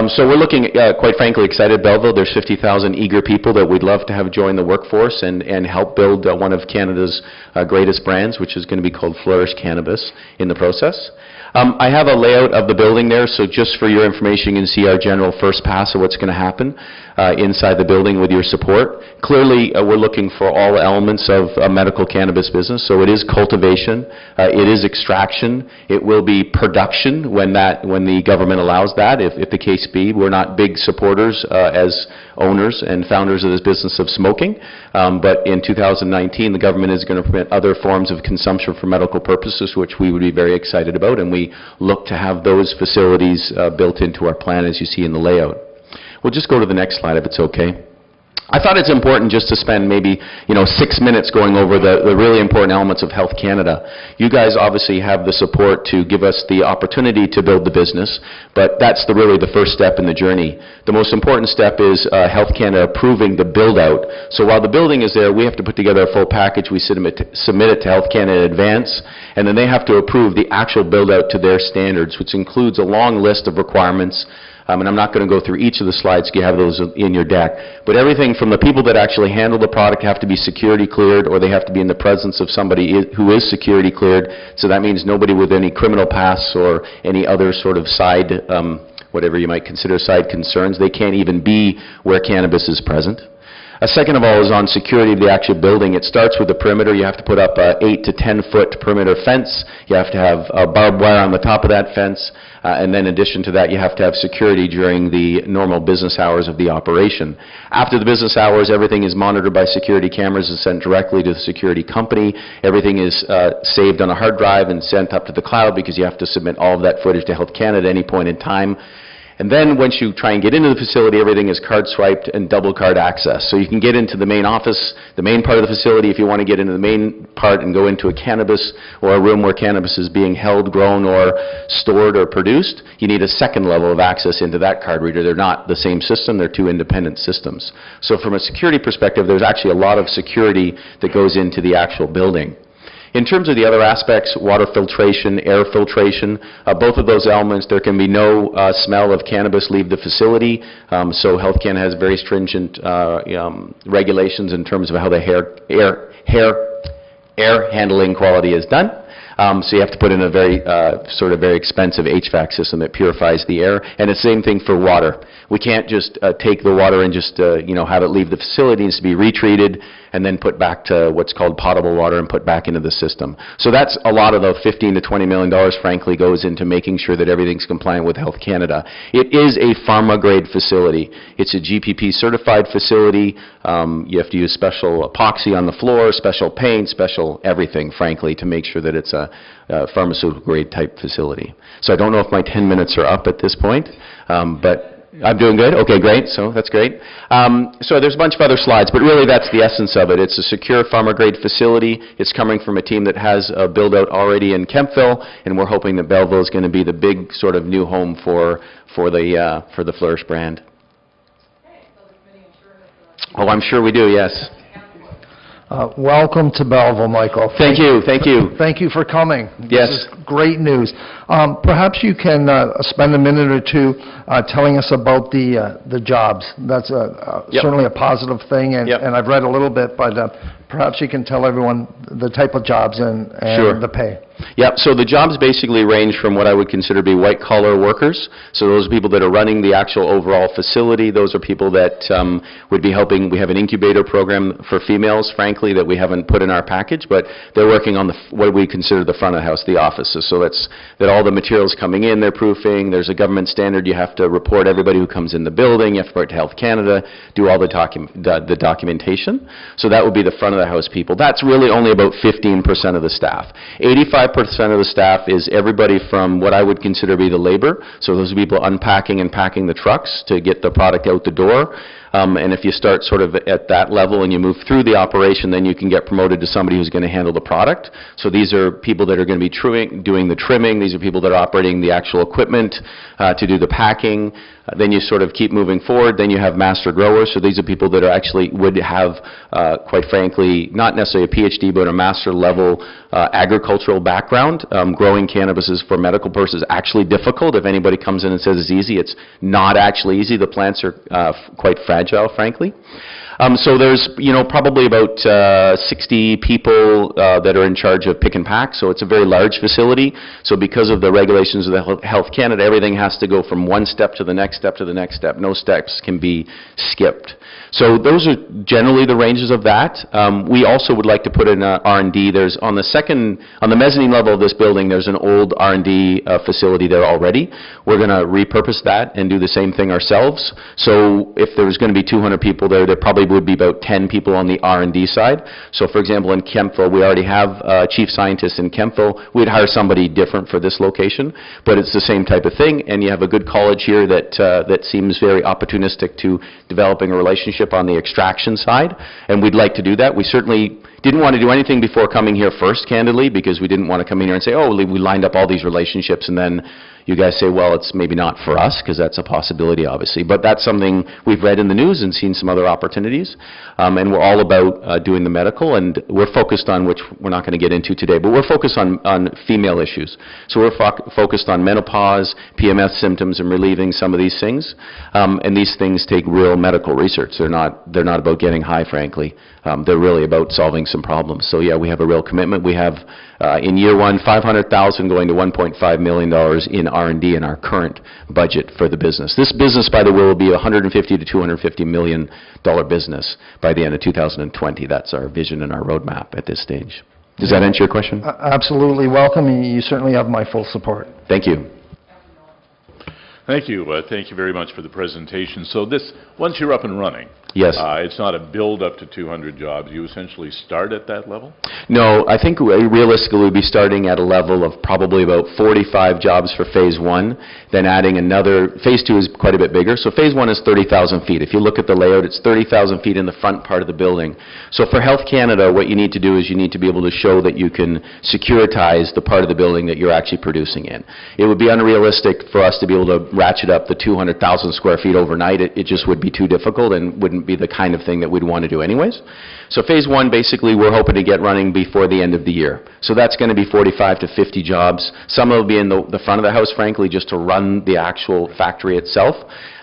So we're looking, quite frankly, excited Belleville. There's 50,000 eager people that we'd love to have join the workforce and help build one of Canada's greatest brands, which is going to be called Flourish Cannabis in the process. I have a layout of the building there, so just for your information, you can see our general first pass of what's going to happen inside the building with your support. Clearly, we're looking for all elements of a medical cannabis business, so it is cultivation, it is extraction, it will be production when the government allows that, if the case be. We're not big supporters as owners and founders of this business of smoking, but in 2019, the government is going to permit other forms of consumption for medical purposes, which we would be very excited about, and we look to have those facilities built into our plan as you see in the layout. We'll just go to the next slide if it's okay. I thought it's important just to spend maybe 6 minutes going over the really important elements of Health Canada. You guys obviously have the support to give us the opportunity to build the business, but that's really the first step in the journey. The most important step is Health Canada approving the build-out. So while the building is there, we have to put together a full package. We submit it to Health Canada in advance, and then they have to approve the actual build-out to their standards, which includes a long list of requirements. And I'm not going to go through each of the slides. You have those in your deck. But everything from the people that actually handle the product have to be security cleared, or they have to be in the presence of somebody who is security cleared. So that means nobody with any criminal past or any other sort of side, whatever you might consider side concerns. They can't even be where cannabis is present. Second of all is on security of the actual building. It starts with the perimeter. You have to put up an 8 to 10 foot perimeter fence. You have to have barbed wire on the top of that fence. And then in addition to that, you have to have security during the normal business hours of the operation. After the business hours, everything is monitored by security cameras and sent directly to the security company. Everything is saved on a hard drive and sent up to the cloud because you have to submit all of that footage to Health Canada at any point in time. And then once you try and get into the facility, everything is card swiped and double card access. So you can get into the main office, the main part of the facility. If you want to get into the main part and go into a cannabis or a room where cannabis is being held, grown, or stored or produced, you need a second level of access into that card reader. They're not the same system. They're two independent systems. So from a security perspective, there's actually a lot of security that goes into the actual building. In terms of the other aspects, water filtration, air filtration, both of those elements, there can be no smell of cannabis leave the facility. So Health Canada has very stringent regulations in terms of how the air handling quality is done. So you have to put in a very very expensive HVAC system that purifies the air, and the same thing for water. We can't just take the water and just have it leave the facility. It needs to be retreated and then put back to what's called potable water and put back into the system. So that's a lot of the $15 to $20 million, frankly, goes into making sure that everything's compliant with Health Canada. It is a pharma-grade facility. It's a GPP-certified facility. You have to use special epoxy on the floor, special paint, special everything, frankly, to make sure that it's a pharmaceutical-grade type facility. So I don't know if my 10 minutes are up at this point, but I'm doing good? Okay, great. So that's great. So there's a bunch of other slides, but really that's the essence of it. It's a secure pharma-grade facility. It's coming from a team that has a build-out already in Kemptville, and we're hoping that Belleville is going to be the big sort of new home for the Flourish brand. Oh, I'm sure we do, yes. Welcome to Belleville, Michael. Thank you. Thank you for coming. Yes. This is great news. Perhaps you can spend a minute or two telling us about the jobs. That's Yep. certainly a positive thing, and Yep. and I've read a little bit, but perhaps you can tell everyone the type of jobs and Sure. the pay. Yep, so the jobs basically range from what I would consider to be white-collar workers. So those are people that are running the actual overall facility. Those are people that would be helping. We have an incubator program for females, frankly, that we haven't put in our package, but they're working on what we consider the front of the house, the offices. So that's that all the materials coming in, they're proofing. There's a government standard. You have to report everybody who comes in the building. You have to report to Health Canada, do all the documentation. So that would be the front of the house people. That's really only about 15% of the staff. 85% of the staff is everybody from what I would consider to be the labor. So those are people unpacking and packing the trucks to get the product out the door. And if you start sort of at that level and you move through the operation, then you can get promoted to somebody who's going to handle the product. So these are people that are going to be doing the trimming. These are people that are operating the actual equipment to do the packing. Then you sort of keep moving forward. Then you have master growers. So these are people that are actually would have, quite frankly, not necessarily a PhD, but a master level agricultural background. Growing cannabis is for medical purposes actually difficult. If anybody comes in and says it's easy, it's not actually easy. The plants are quite fragile, frankly. So there's, probably about 60 people that are in charge of pick and pack, so it's a very large facility. So because of the regulations of the Health Canada, everything has to go from one step to the next step to the next step. No steps can be skipped. So those are generally the ranges of that. We also would like to put in R&D. There's on the mezzanine level of this building, there's an old R&D facility there already. We're going to repurpose that and do the same thing ourselves. So if there was going to be 200 people there probably would be about 10 people on the R&D side. So for example, in Kemptville, we already have a chief scientist in Kemptville. We'd hire somebody different for this location, but it's the same type of thing. And you have a good college here that seems very opportunistic to developing a relationship on the extraction side, and we'd like to do that. We certainly didn't want to do anything before coming here first, candidly, because we didn't want to come in here and say, oh, we lined up all these relationships, and then you guys say, well, it's maybe not for us, because that's a possibility, obviously. But that's something we've read in the news and seen some other opportunities. And we're all about doing the medical, and we're focused on, which we're not going to get into today, but we're focused on female issues. So we're focused on menopause, PMS symptoms, and relieving some of these things. And these things take real medical research. They're not about getting high, frankly. They're really about solving some problems. So yeah, we have a real commitment. We have, in year one, $500,000 going to $1.5 million in R&D in our current budget for the business. This business, by the way, will be a $150 to $250 million business by the end of 2020. That's our vision and our roadmap at this stage. Does that answer your question? Absolutely welcome. You certainly have my full support. Thank you. Thank you. Thank you very much for the presentation. So this, once you're up and running, yes, it's not a build up to 200 jobs. You essentially start at that level? No, I think realistically we'd be starting at a level of probably about 45 jobs for phase one, then adding another. Phase two is quite a bit bigger. So phase one is 30,000 feet. If you look at the layout, it's 30,000 feet in the front part of the building. So for Health Canada, what you need to do is you need to be able to show that you can securitize the part of the building that you're actually producing in. It would be unrealistic for us to be able to ratchet up the 200,000 square feet overnight. It just would be too difficult and wouldn't be the kind of thing that we'd want to do anyways. So phase one, basically, we're hoping to get running before the end of the year. So that's going to be 45 to 50 jobs. Some will be in the front of the house, frankly, just to run the actual factory itself.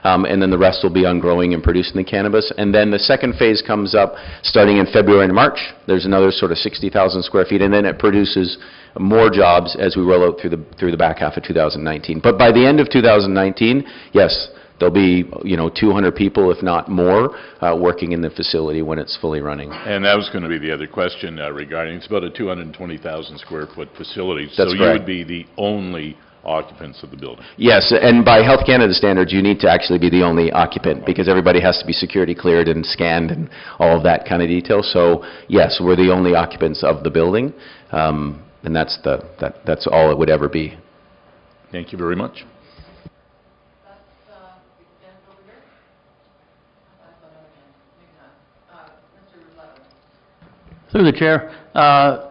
And then the rest will be on growing and producing the cannabis. And then the second phase comes up starting in February and March. There's another sort of 60,000 square feet, and then it produces more jobs as we roll out through the back half of 2019. But by the end of 2019, yes, there'll be 200 people, if not more, working in the facility when it's fully running. And that was going to be the other question regarding, it's about a 220,000 square foot facility. That's so correct. You would be the only occupants of the building. Yes, and by Health Canada standards, you need to actually be the only occupant because everybody has to be security cleared and scanned and all of that kind of detail. So yes, we're the only occupants of the building, and that's all it would ever be. Thank you very much. Through the chair,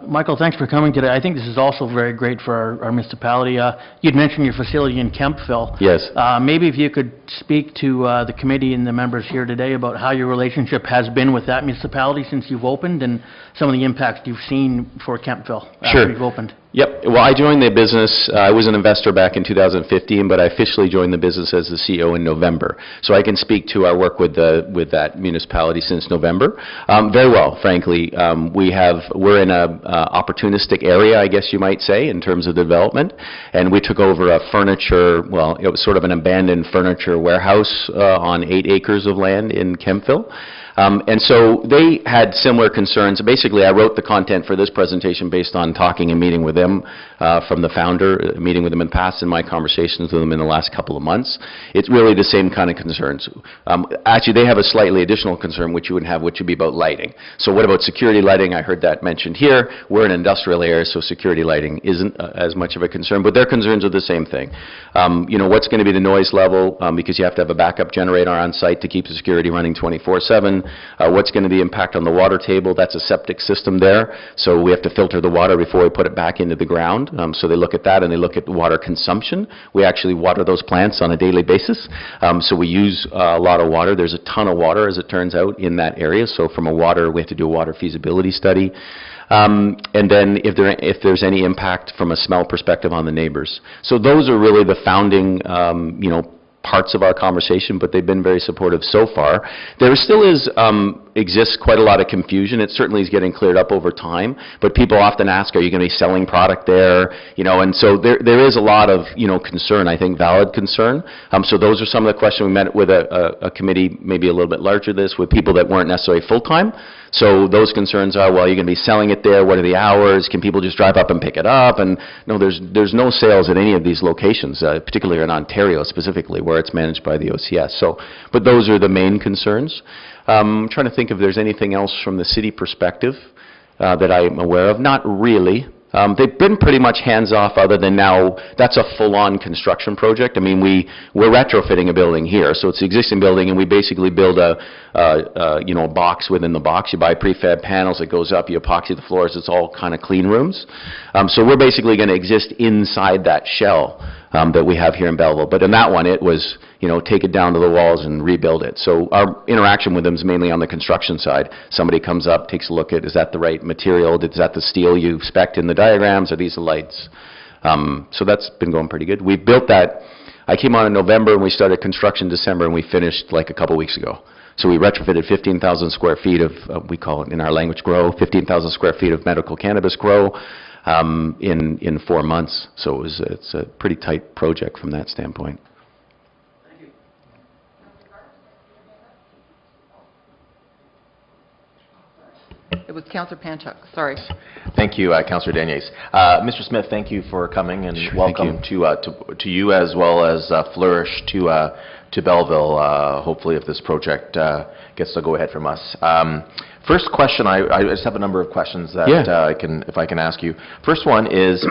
Michael, thanks for coming today. I think this is also very great for our municipality. You'd mentioned your facility in Kemptville. Yes. Maybe if you could speak to the committee and the members here today about how your relationship has been with that municipality since you've opened and some of the impacts you've seen for Kemptville after you've opened. Yep. Well, I joined the business, I was an investor back in 2015, but I officially joined the business as the CEO in November. So I can speak to our work with that municipality since November. Very well, frankly. We're in a opportunistic area, I guess you might say, in terms of development. And we took over a furniture, well, it was sort of an abandoned furniture warehouse on 8 acres of land in Kemptville. And so they had similar concerns. Basically, I wrote the content for this presentation based on talking and meeting with them from the founder, meeting with them in the past, and my conversations with them in the last couple of months. It's really the same kind of concerns. Actually, they have a slightly additional concern, which you would have, which would be about lighting. So what about security lighting? I heard that mentioned here. We're an industrial area, so security lighting isn't as much of a concern, but their concerns are the same thing. What's going to be the noise level, because you have to have a backup generator on site to keep the security running 24/7. What's going to be the impact on the water table? That's a septic system there, so we have to filter the water before we put it back into the ground. So they look at that, and they look at water consumption. We actually water those plants on a daily basis, so we use a lot of water. There's a ton of water, as it turns out, in that area. So from a water, we have to do a water feasibility study. And then if there's any impact from a smell perspective on the neighbors. So those are really the founding, parts of our conversation, but they've been very supportive so far. There still exists quite a lot of confusion. It certainly is getting cleared up over time, but people often ask, are you going to be selling product there? And so there is a lot of, concern, I think valid concern. So those are some of the questions. We met with a committee maybe a little bit larger than this with people that weren't necessarily full-time. So those concerns are, well, you're going to be selling it there. What are the hours? Can people just drive up and pick it up? And no, there's no sales at any of these locations, particularly in Ontario specifically, where it's managed by the OCS. So, but those are the main concerns. I'm trying to think if there's anything else from the city perspective that I'm aware of. Not really. They've been pretty much hands-off, other than now that's a full-on construction project. I mean, we're retrofitting a building here, so it's an existing building, and we basically build a box within the box. You buy prefab panels, it goes up, you epoxy the floors, it's all kind of clean rooms. So we're basically going to exist inside that shell that we have here in Belleville. But in that one, it was, take it down to the walls and rebuild it. So our interaction with them is mainly on the construction side. Somebody comes up, takes a look at, is that the right material? Is that the steel you spec'd in the diagrams? Are these the lights? So that's been going pretty good. We built that. I came on in November, and we started construction December, and we finished like a couple weeks ago. So we retrofitted 15,000 square feet of, we call it in our language grow, 15,000 square feet of medical cannabis grow in 4 months. So it's a pretty tight project from that standpoint. It was Councillor Panchuk, sorry. Thank you, Councillor Daniels. Mr. Smith, thank you for coming, and welcome to you as well as Flourish to Belleville, hopefully, if this project gets to go ahead from us. First question, I just have a number of questions that if I can ask you. First one is,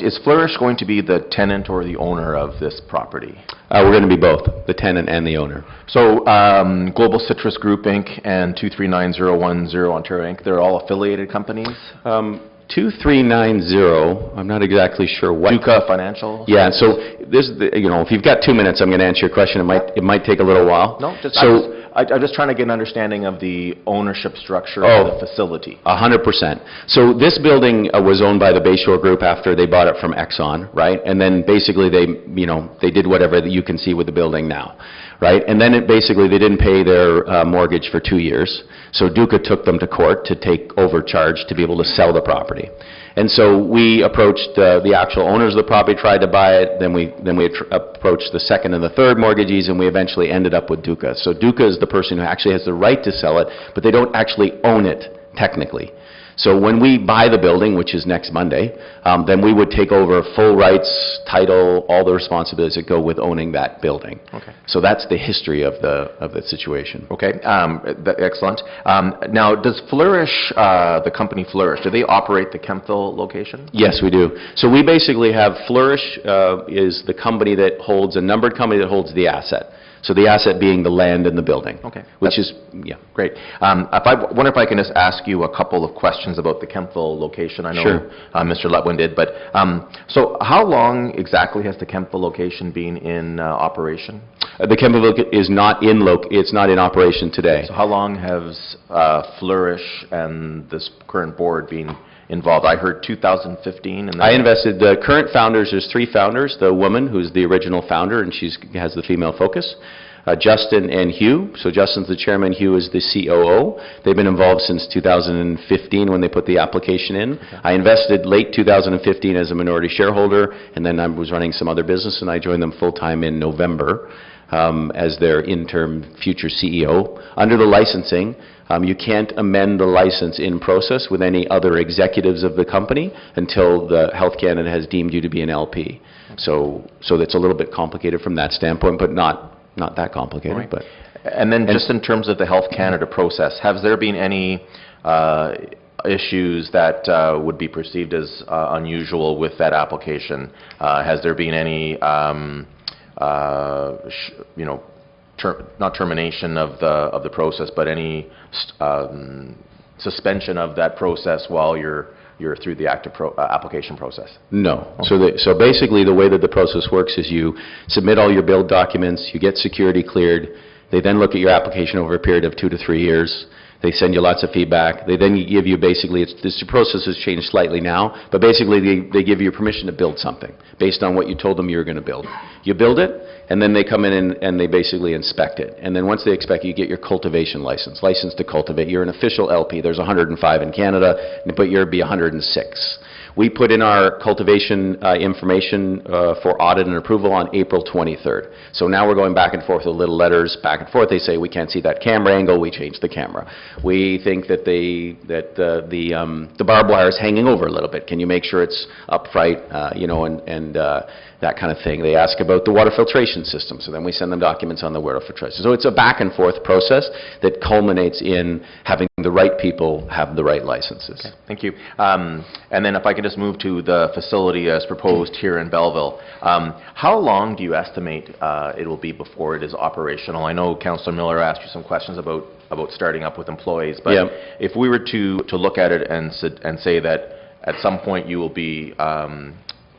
is Flourish going to be the tenant or the owner of this property? We're going to be both, the tenant and the owner. So Global Citrus Group, Inc. and 239010 Ontario, Inc., they're all affiliated companies? 2390, I'm not exactly sure what. Duca Financial? Yeah, so this, if you've got 2 minutes, I'm going to answer your question. It might take a little while. No, I'm just trying to get an understanding of the ownership structure of the facility. 100%. So this building was owned by the Bayshore Group after they bought it from Exxon, right? And then basically they did whatever that you can see with the building now, right? And then they didn't pay their mortgage for 2 years. So Duca took them to court to take overcharge to be able to sell the property. And so we approached the actual owners of the property, tried to buy it, then we approached the second and the third mortgagees, and we eventually ended up with Duca. So Duca is the person who actually has the right to sell it, but they don't actually own it technically. So when we buy the building, which is next Monday, then we would take over full rights, title, all the responsibilities that go with owning that building. Okay. So that's the history of the situation. Okay, excellent. Now, does Flourish, the company Flourish, do they operate the Kemptville location? Yes, we do. So we basically have Flourish is the company that holds, a numbered company that holds the asset. So the asset being the land and the building. Okay. Which is, great. I wonder if I can just ask you a couple of questions about the Kemptville location. I know Sure. Mr. Letwin did, but so how long exactly has the Kemptville location been in operation? The Kemptville is not it's not in operation today. So how long has Flourish and this current board been involved? I heard 2015, and then... I invested, the current founders, there's 3 founders, the woman who's the original founder, and she has the female focus, Justin and Hugh. So Justin's the chairman, Hugh is the COO. They've been involved since 2015 when they put the application in. Okay. I invested late 2015 as a minority shareholder, and then I was running some other business, and I joined them full-time in November as their interim future CEO. Under the licensing, you can't amend the license in process with any other executives of the company until the Health Canada has deemed you to be an LP. So that's a little bit complicated from that standpoint, but not that complicated. Right. But and then just in terms of the Health Canada process, has there been any issues that would be perceived as unusual with that application? Has there been any, not termination of the process, but any suspension of that process while you're through the active application process? No. Okay. So basically the way that the process works is you submit all your build documents, you get security cleared, they then look at your application over a period of 2 to 3 years. They send you lots of feedback. They then give you basically, this process has changed slightly now, but basically they give you permission to build something based on what you told them you were going to build. You build it, and then they come in and they basically inspect it. And then once they inspect it, you get your cultivation license to cultivate. You're an official LP. There's 105 in Canada, but you'll be 106. We put in our cultivation information for audit and approval on April 23rd. So now we're going back and forth with little letters back and forth. They say, we can't see that camera angle, we changed the camera. We think that the barbed wire is hanging over a little bit. Can you make sure it's upright, and that kind of thing. They ask about the water filtration system, so then we send them documents on the water filtration. So it's a back and forth process that culminates in having the right people have the right licenses. Okay, thank you. And then if I could just move to the facility as proposed here in Belleville. How long do you estimate it will be before it is operational? I know Councillor Miller asked you some questions about starting up with employees, but if we were to look at it and say that at some point you will be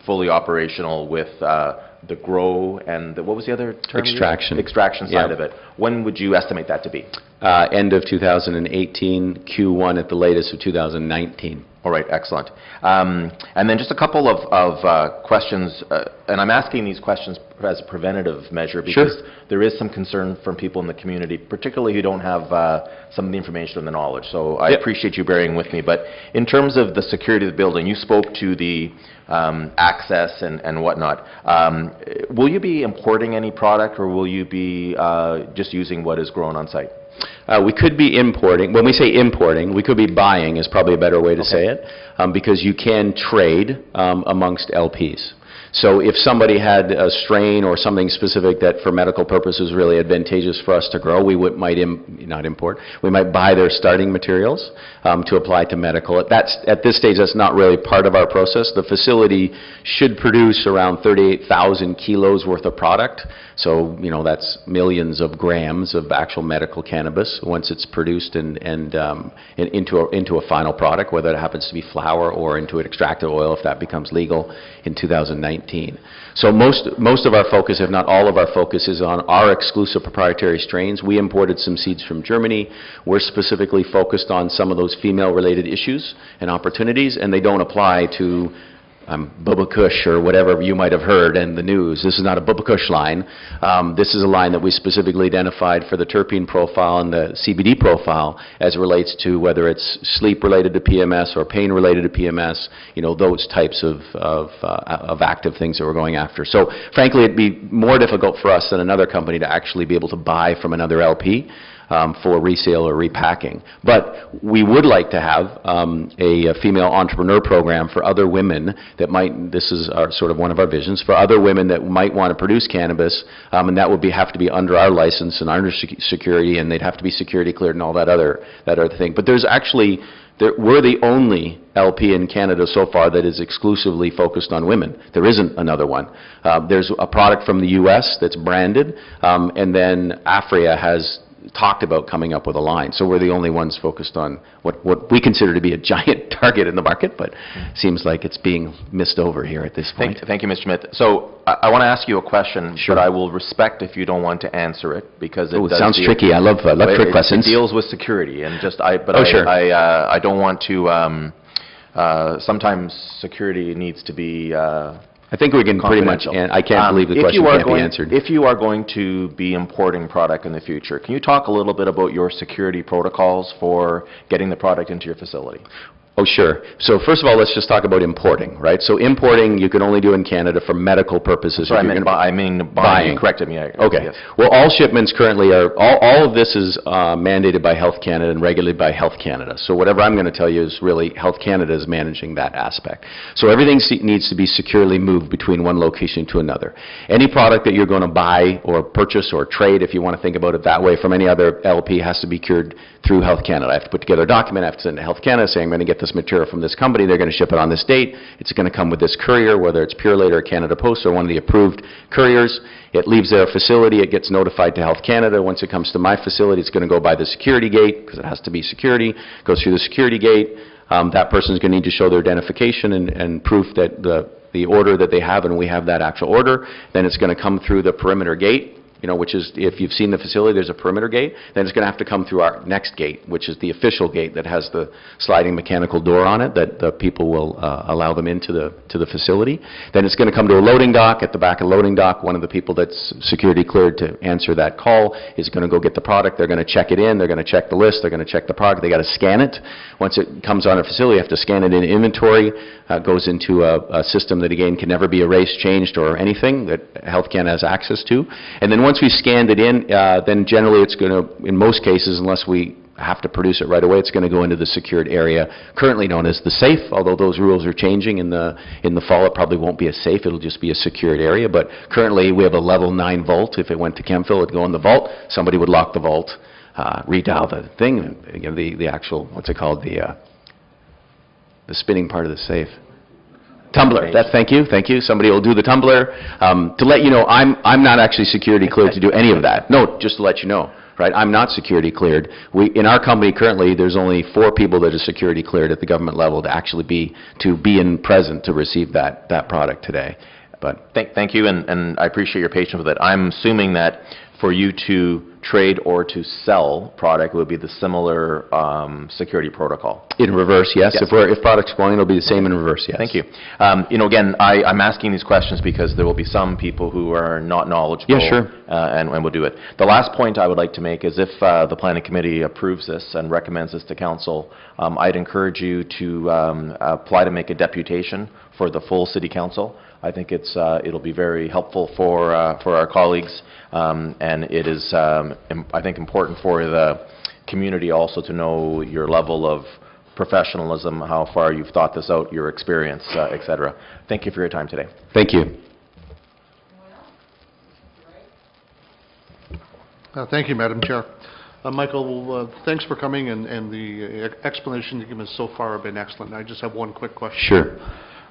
fully operational with the grow and what was the other term? Extraction side of it. When would you estimate that to be? End of 2018, Q1 at the latest of 2019. All right, excellent. And then just a couple of questions, and I'm asking these questions as a preventative measure because there is some concern from people in the community, particularly who don't have some of the information and the knowledge. So I appreciate you bearing with me. But in terms of the security of the building, you spoke to the access and whatnot. Will you be importing any product, or will you be just using what is grown on site? We could be importing. When we say importing, we could be buying is probably a better way to say it, because you can trade amongst LPs. So if somebody had a strain or something specific that for medical purposes is really advantageous for us to grow, we might not import. We might buy their starting materials to apply to medical. At this stage, that's not really part of our process. The facility should produce around 38,000 kilos worth of product. So, that's millions of grams of actual medical cannabis once it's produced and into a final product, whether it happens to be flower or into an extracted oil if that becomes legal in 2019. So most of our focus, if not all of our focus, is on our exclusive proprietary strains. We imported some seeds from Germany. We're specifically focused on some of those female-related issues and opportunities, and they don't apply to Bubba Kush or whatever you might have heard in the news. This is not a Bubba Kush line. This is a line that we specifically identified for the terpene profile and the CBD profile as it relates to whether it's sleep-related to PMS or pain-related to PMS, those types of active things that we're going after. So frankly, it'd be more difficult for us than another company to actually be able to buy from another LP for resale or repacking. But we would like to have a female entrepreneur program for other women that might, this is sort of one of our visions, for other women that might want to produce cannabis, and that would have to be under our license and under security, and they'd have to be security cleared and all that other thing. But there's actually, we're the only LP in Canada so far that is exclusively focused on women. There isn't another one. There's a product from the U.S. that's branded, and then Afria has talked about coming up with a line. So we're the only ones focused on what we consider to be a giant target in the market, but seems like it's being missed over here at this point. Thank you, Mr. Smith. So I want to ask you a question, but I will respect if you don't want to answer it because it sounds tricky. I love trick questions. It deals with security and I don't want to sometimes security needs to be I think we can pretty much, confidential. and I can't believe the If question you are can't be going- answered. If you are going to be importing product in the future, can you talk a little bit about your security protocols for getting the product into your facility? Oh, sure. So first of all, let's just talk about importing, right? So importing, you can only do in Canada for medical purposes. Sorry, If you're gonna- I mean buying. Buying. You corrected me. Okay. Yes. Well, all shipments currently are, all of this is mandated by Health Canada and regulated by Health Canada. So whatever I'm going to tell you is really Health Canada is managing that aspect. So everything needs to be securely moved between one location to another. Any product that you're going to buy or purchase or trade, if you want to think about it that way, from any other LP has to be cured through Health Canada. I have to put together a document, I have to send it to Health Canada saying I'm going to get this material from this company, they're going to ship it on this date, it's going to come with this courier, whether it's Purelator or Canada Post or one of the approved couriers. It leaves their facility, it gets notified to Health Canada. Once it comes to my facility, it's going to go by the security gate, because it has to be security, goes through the security gate. That person's going to need to show their identification and proof that the order that they have, and we have that actual order. Then it's going to come through the perimeter gate, which is, if you've seen the facility, there's a perimeter gate. Then it's going to have to come through our next gate, which is the official gate that has the sliding mechanical door on it that the people will allow them into the facility. Then it's going to come to a loading dock. At the back of the loading dock, one of the people that's security cleared to answer that call is going to go get the product. They're going to check it in. They're going to check the list. They're going to check the product. They got to scan it. Once it comes on a facility, you have to scan it in inventory. Goes into a system that, again, can never be erased, changed, or anything that Health Canada has access to. And then once we scanned it in, then generally it's going to, in most cases, unless we have to produce it right away, it's going to go into the secured area, currently known as the safe, although those rules are changing. In the fall, it probably won't be a safe, it'll just be a secured area. But currently, we have a level 9 vault. If it went to Chemfill, it'd go in the vault. Somebody would lock the vault, redial the thing, the actual, what's it called, the spinning part of the safe. Tumbler. Thank you. Somebody will do the tumbler. To let you know, I'm not actually security cleared to do any of that. No, just to let you know, right? I'm not security cleared. In our company currently, there's only 4 people that are security cleared at the government level to actually be present to receive that product today. But Thank you, and I appreciate your patience with it. I'm assuming that for you to trade or to sell product would be the similar security protocol. In reverse, yes. If product's going, it'll be the same in reverse, yes. Thank you. Again, I'm asking these questions because there will be some people who are not knowledgeable. Yeah, sure. And we'll do it. The last point I would like to make is if the Planning Committee approves this and recommends this to Council, I'd encourage you to apply to make a deputation for the full City Council. I think it'll be very helpful for our colleagues, and it is, I think, important for the community also to know your level of professionalism, how far you've thought this out, your experience, etc. Thank you for your time today. Thank you. Thank you, Madam Chair. Michael, thanks for coming, and the explanation you've given us so far have been excellent. I just have one quick question. Sure.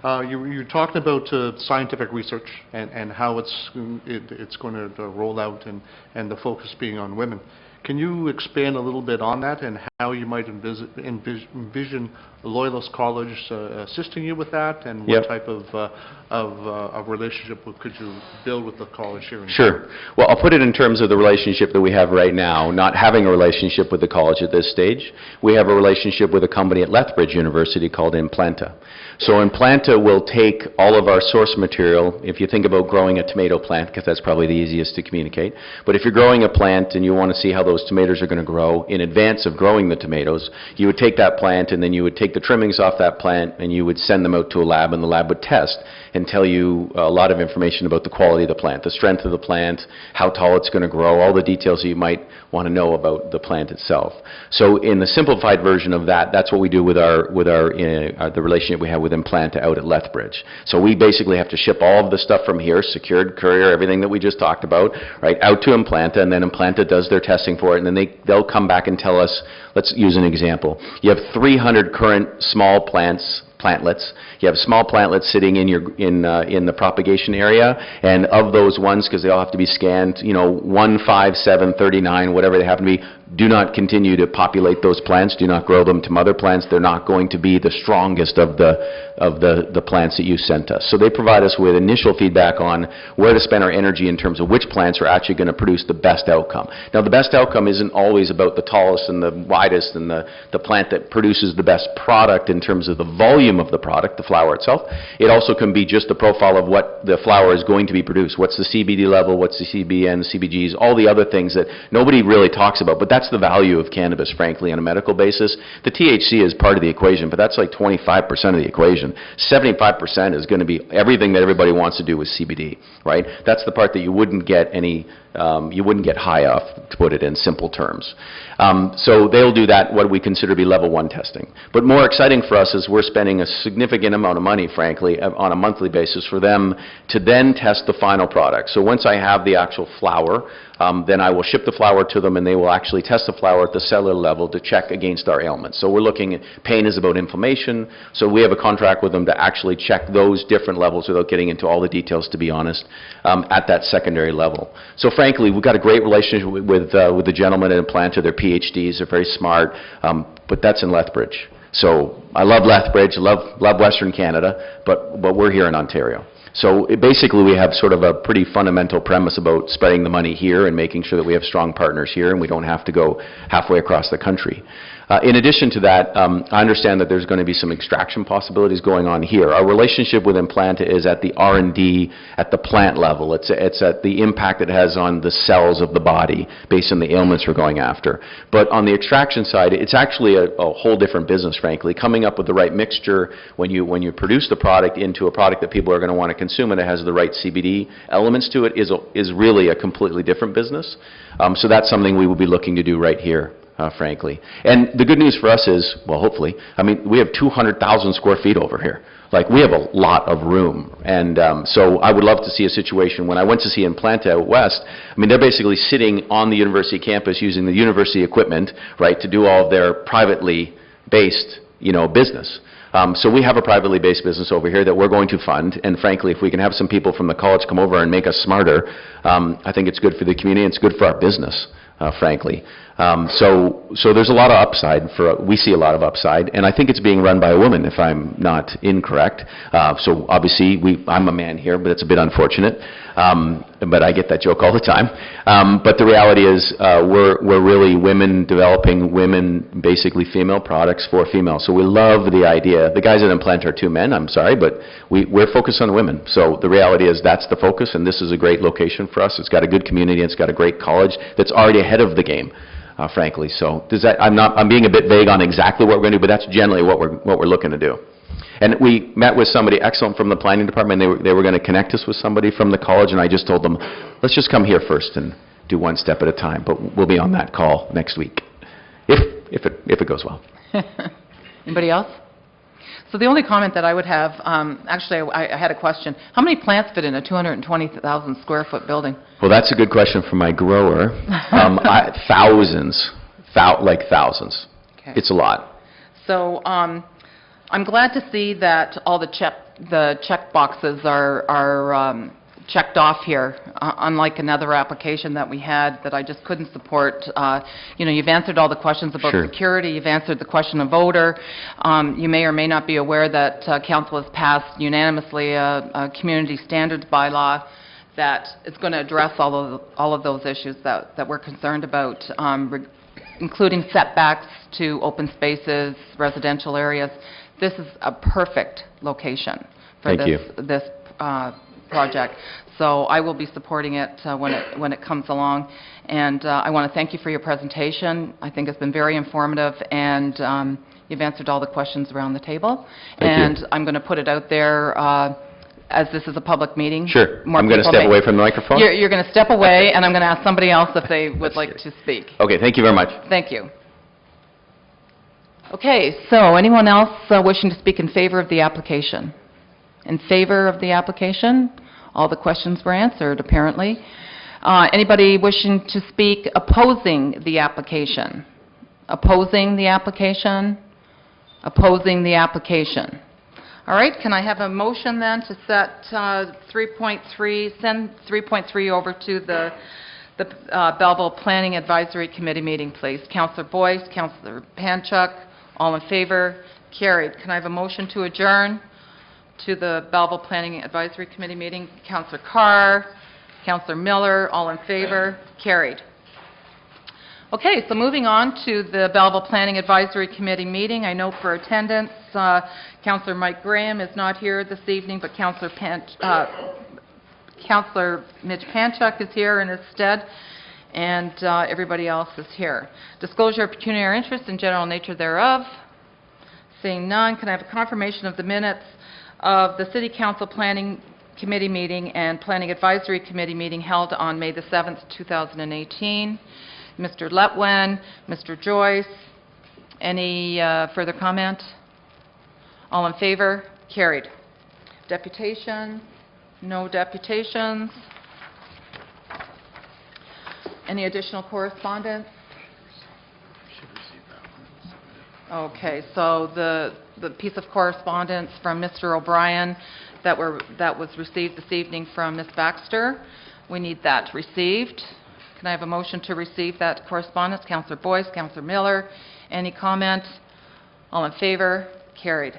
You're talking about scientific research and how it's going to roll out and the focus being on women. Can you expand a little bit on that and how you might envision Loyalist College assisting you with that, and what type of relationship could you build with the college here? Sure. Well, I'll put it in terms of the relationship that we have right now, not having a relationship with the college at this stage. We have a relationship with a company at Lethbridge University called Implanta. So Implanta will take all of our source material, if you think about growing a tomato plant, because that's probably the easiest to communicate, but if you're growing a plant and you want to see how those tomatoes are going to grow, in advance of growing the tomatoes, you would take that plant and then you would take the trimmings off that plant and you would send them out to a lab, and the lab would test and tell you a lot of information about the quality of the plant, the strength of the plant, how tall it's going to grow, all the details that you might want to know about the plant itself. So in the simplified version of that, that's what we do with the relationship we have with Implanta out at Lethbridge. So we basically have to ship all of the stuff from here, secured courier, everything that we just talked about, right, out to Implanta, and then Implanta does their testing for it, and then they'll come back and tell us, let's use an example. You have 300 current small plantlets. You have small plantlets sitting in the propagation area, and of those ones, because they all have to be scanned, 1, 5, 7, 39, whatever they happen to be, do not continue to populate those plants, do not grow them to mother plants. They're not going to be the strongest of the plants that you sent us. So they provide us with initial feedback on where to spend our energy in terms of which plants are actually going to produce the best outcome. Now, the best outcome isn't always about the tallest and the widest and the plant that produces the best product in terms of the volume of the product, the flower itself. It also can be just the profile of what the flower is going to be produced. What's the CBD level, what's the CBN, CBGs, all the other things that nobody really talks about, but that's the value of cannabis, frankly, on a medical basis. The THC is part of the equation, but that's like 25% of the equation. 75% is going to be everything that everybody wants to do with CBD, right? That's the part that you wouldn't get you wouldn't get high off, to put it in simple terms. So they'll do that, what we consider to be level 1 testing. But more exciting for us is we're spending a significant amount of money, frankly, on a monthly basis for them to then test the final product. So once I have the actual flower, then I will ship the flower to them and they will actually test the flower at the cellular level to check against our ailments. So we're looking at pain is about inflammation, so we have a contract with them to actually check those different levels without getting into all the details, to be honest, at that secondary level. So frankly, we've got a great relationship with the gentleman at Implanta. They're PhDs, they're very smart, but that's in Lethbridge. So I love Lethbridge, love Western Canada, but we're here in Ontario. So basically we have sort of a pretty fundamental premise about spreading the money here and making sure that we have strong partners here and we don't have to go halfway across the country. In addition to that, I understand that there's going to be some extraction possibilities going on here. Our relationship with Implanta is at the R&D at the plant level. It's at the impact it has on the cells of the body based on the ailments we're going after. But on the extraction side, it's actually a whole different business, frankly. Coming up with the right mixture when you produce the product into a product that people are going to want to consume and it has the right CBD elements to it is really a completely different business. So that's something we will be looking to do right here. Frankly. And the good news for us is, well, hopefully, I mean, we have 200,000 square feet over here. Like, we have a lot of room. And so I would love to see a situation, when I went to see Implanta out west, I mean, they're basically sitting on the university campus using the university equipment, right, to do all of their privately based, business. So we have a privately based business over here that we're going to fund, and frankly, if we can have some people from the college come over and make us smarter, I think it's good for the community, and it's good for our business, frankly. So there's a lot of upside we see a lot of upside, and I think it's being run by a woman, if I'm not incorrect. So obviously, I'm a man here, but it's a bit unfortunate. But I get that joke all the time. But the reality is, we're really women developing basically female products for females. So we love the idea. The guys at Implanta are 2 men, I'm sorry, but we're focused on women. So the reality is that's the focus, and this is a great location for us. It's got a good community, and it's got a great college that's already ahead of the game. Frankly, so I'm being a bit vague on exactly what we're going to do, but that's generally what we're looking to do. And we met with somebody excellent from the planning department. They were going to connect us with somebody from the college, and I just told them, let's just come here first and do one step at a time. But we'll be on that call next week, if it goes well. Anybody else? So the only comment that I would have, actually, I had a question. How many plants fit in a 220,000 square foot building? Well, that's a good question for my grower. Thousands. Thousands. Okay. It's a lot. So I'm glad to see that all the check boxes are checked off here, unlike another application that we had that I just couldn't support. You've answered all the questions about security, you've answered the question of odor. You may or may not be aware that Council has passed unanimously a community standards bylaw that is going to address all of those issues that we're concerned about, including setbacks to open spaces, residential areas. This is a perfect location for this project. So I will be supporting it when it comes along. And I want to thank you for your presentation. I think it's been very informative, and you've answered all the questions around the table. Thank you. I'm going to put it out there as this is a public meeting. Sure. I'm going to step away from the microphone? You're going to step away, and I'm going to ask somebody else if they would like to speak. Okay, thank you very much. Thank you. Okay, so anyone else wishing to speak in favor of the application? In favor of the application? All the questions were answered, apparently. Anybody wishing to speak opposing the application? Opposing the application? Opposing the application. All right, can I have a motion then to set 3.3, send 3.3 over to the the Belleville Planning Advisory Committee meeting, please. Councillor Boyce, Councillor Panchuk, all in favor? Carried. Can I have a motion to adjourn to the Belleville Planning Advisory Committee meeting? Councillor Carr, Councillor Miller, all in favor? Carried. Okay, so moving on to the Belleville Planning Advisory Committee meeting. I note for attendance, Councillor Mike Graham is not here this evening, but Councillor Mitch Panchuk is here in his stead, and everybody else is here. Disclosure of pecuniary interest and general nature thereof. Seeing none, can I have a confirmation of the minutes of the City Council Planning Committee meeting and Planning Advisory Committee meeting held on May the 7th, 2018? Mr. Letwin, Mr. Joyce, any further comment? All in favor? Carried. Deputation? No deputations. Any additional correspondence? Okay, so the piece of correspondence from Mr. O'Brien that was received this evening from Ms. Baxter, we need that received. Can I have a motion to receive that correspondence? Councillor Boyce, Councillor Miller, any comment? All in favor? Carried.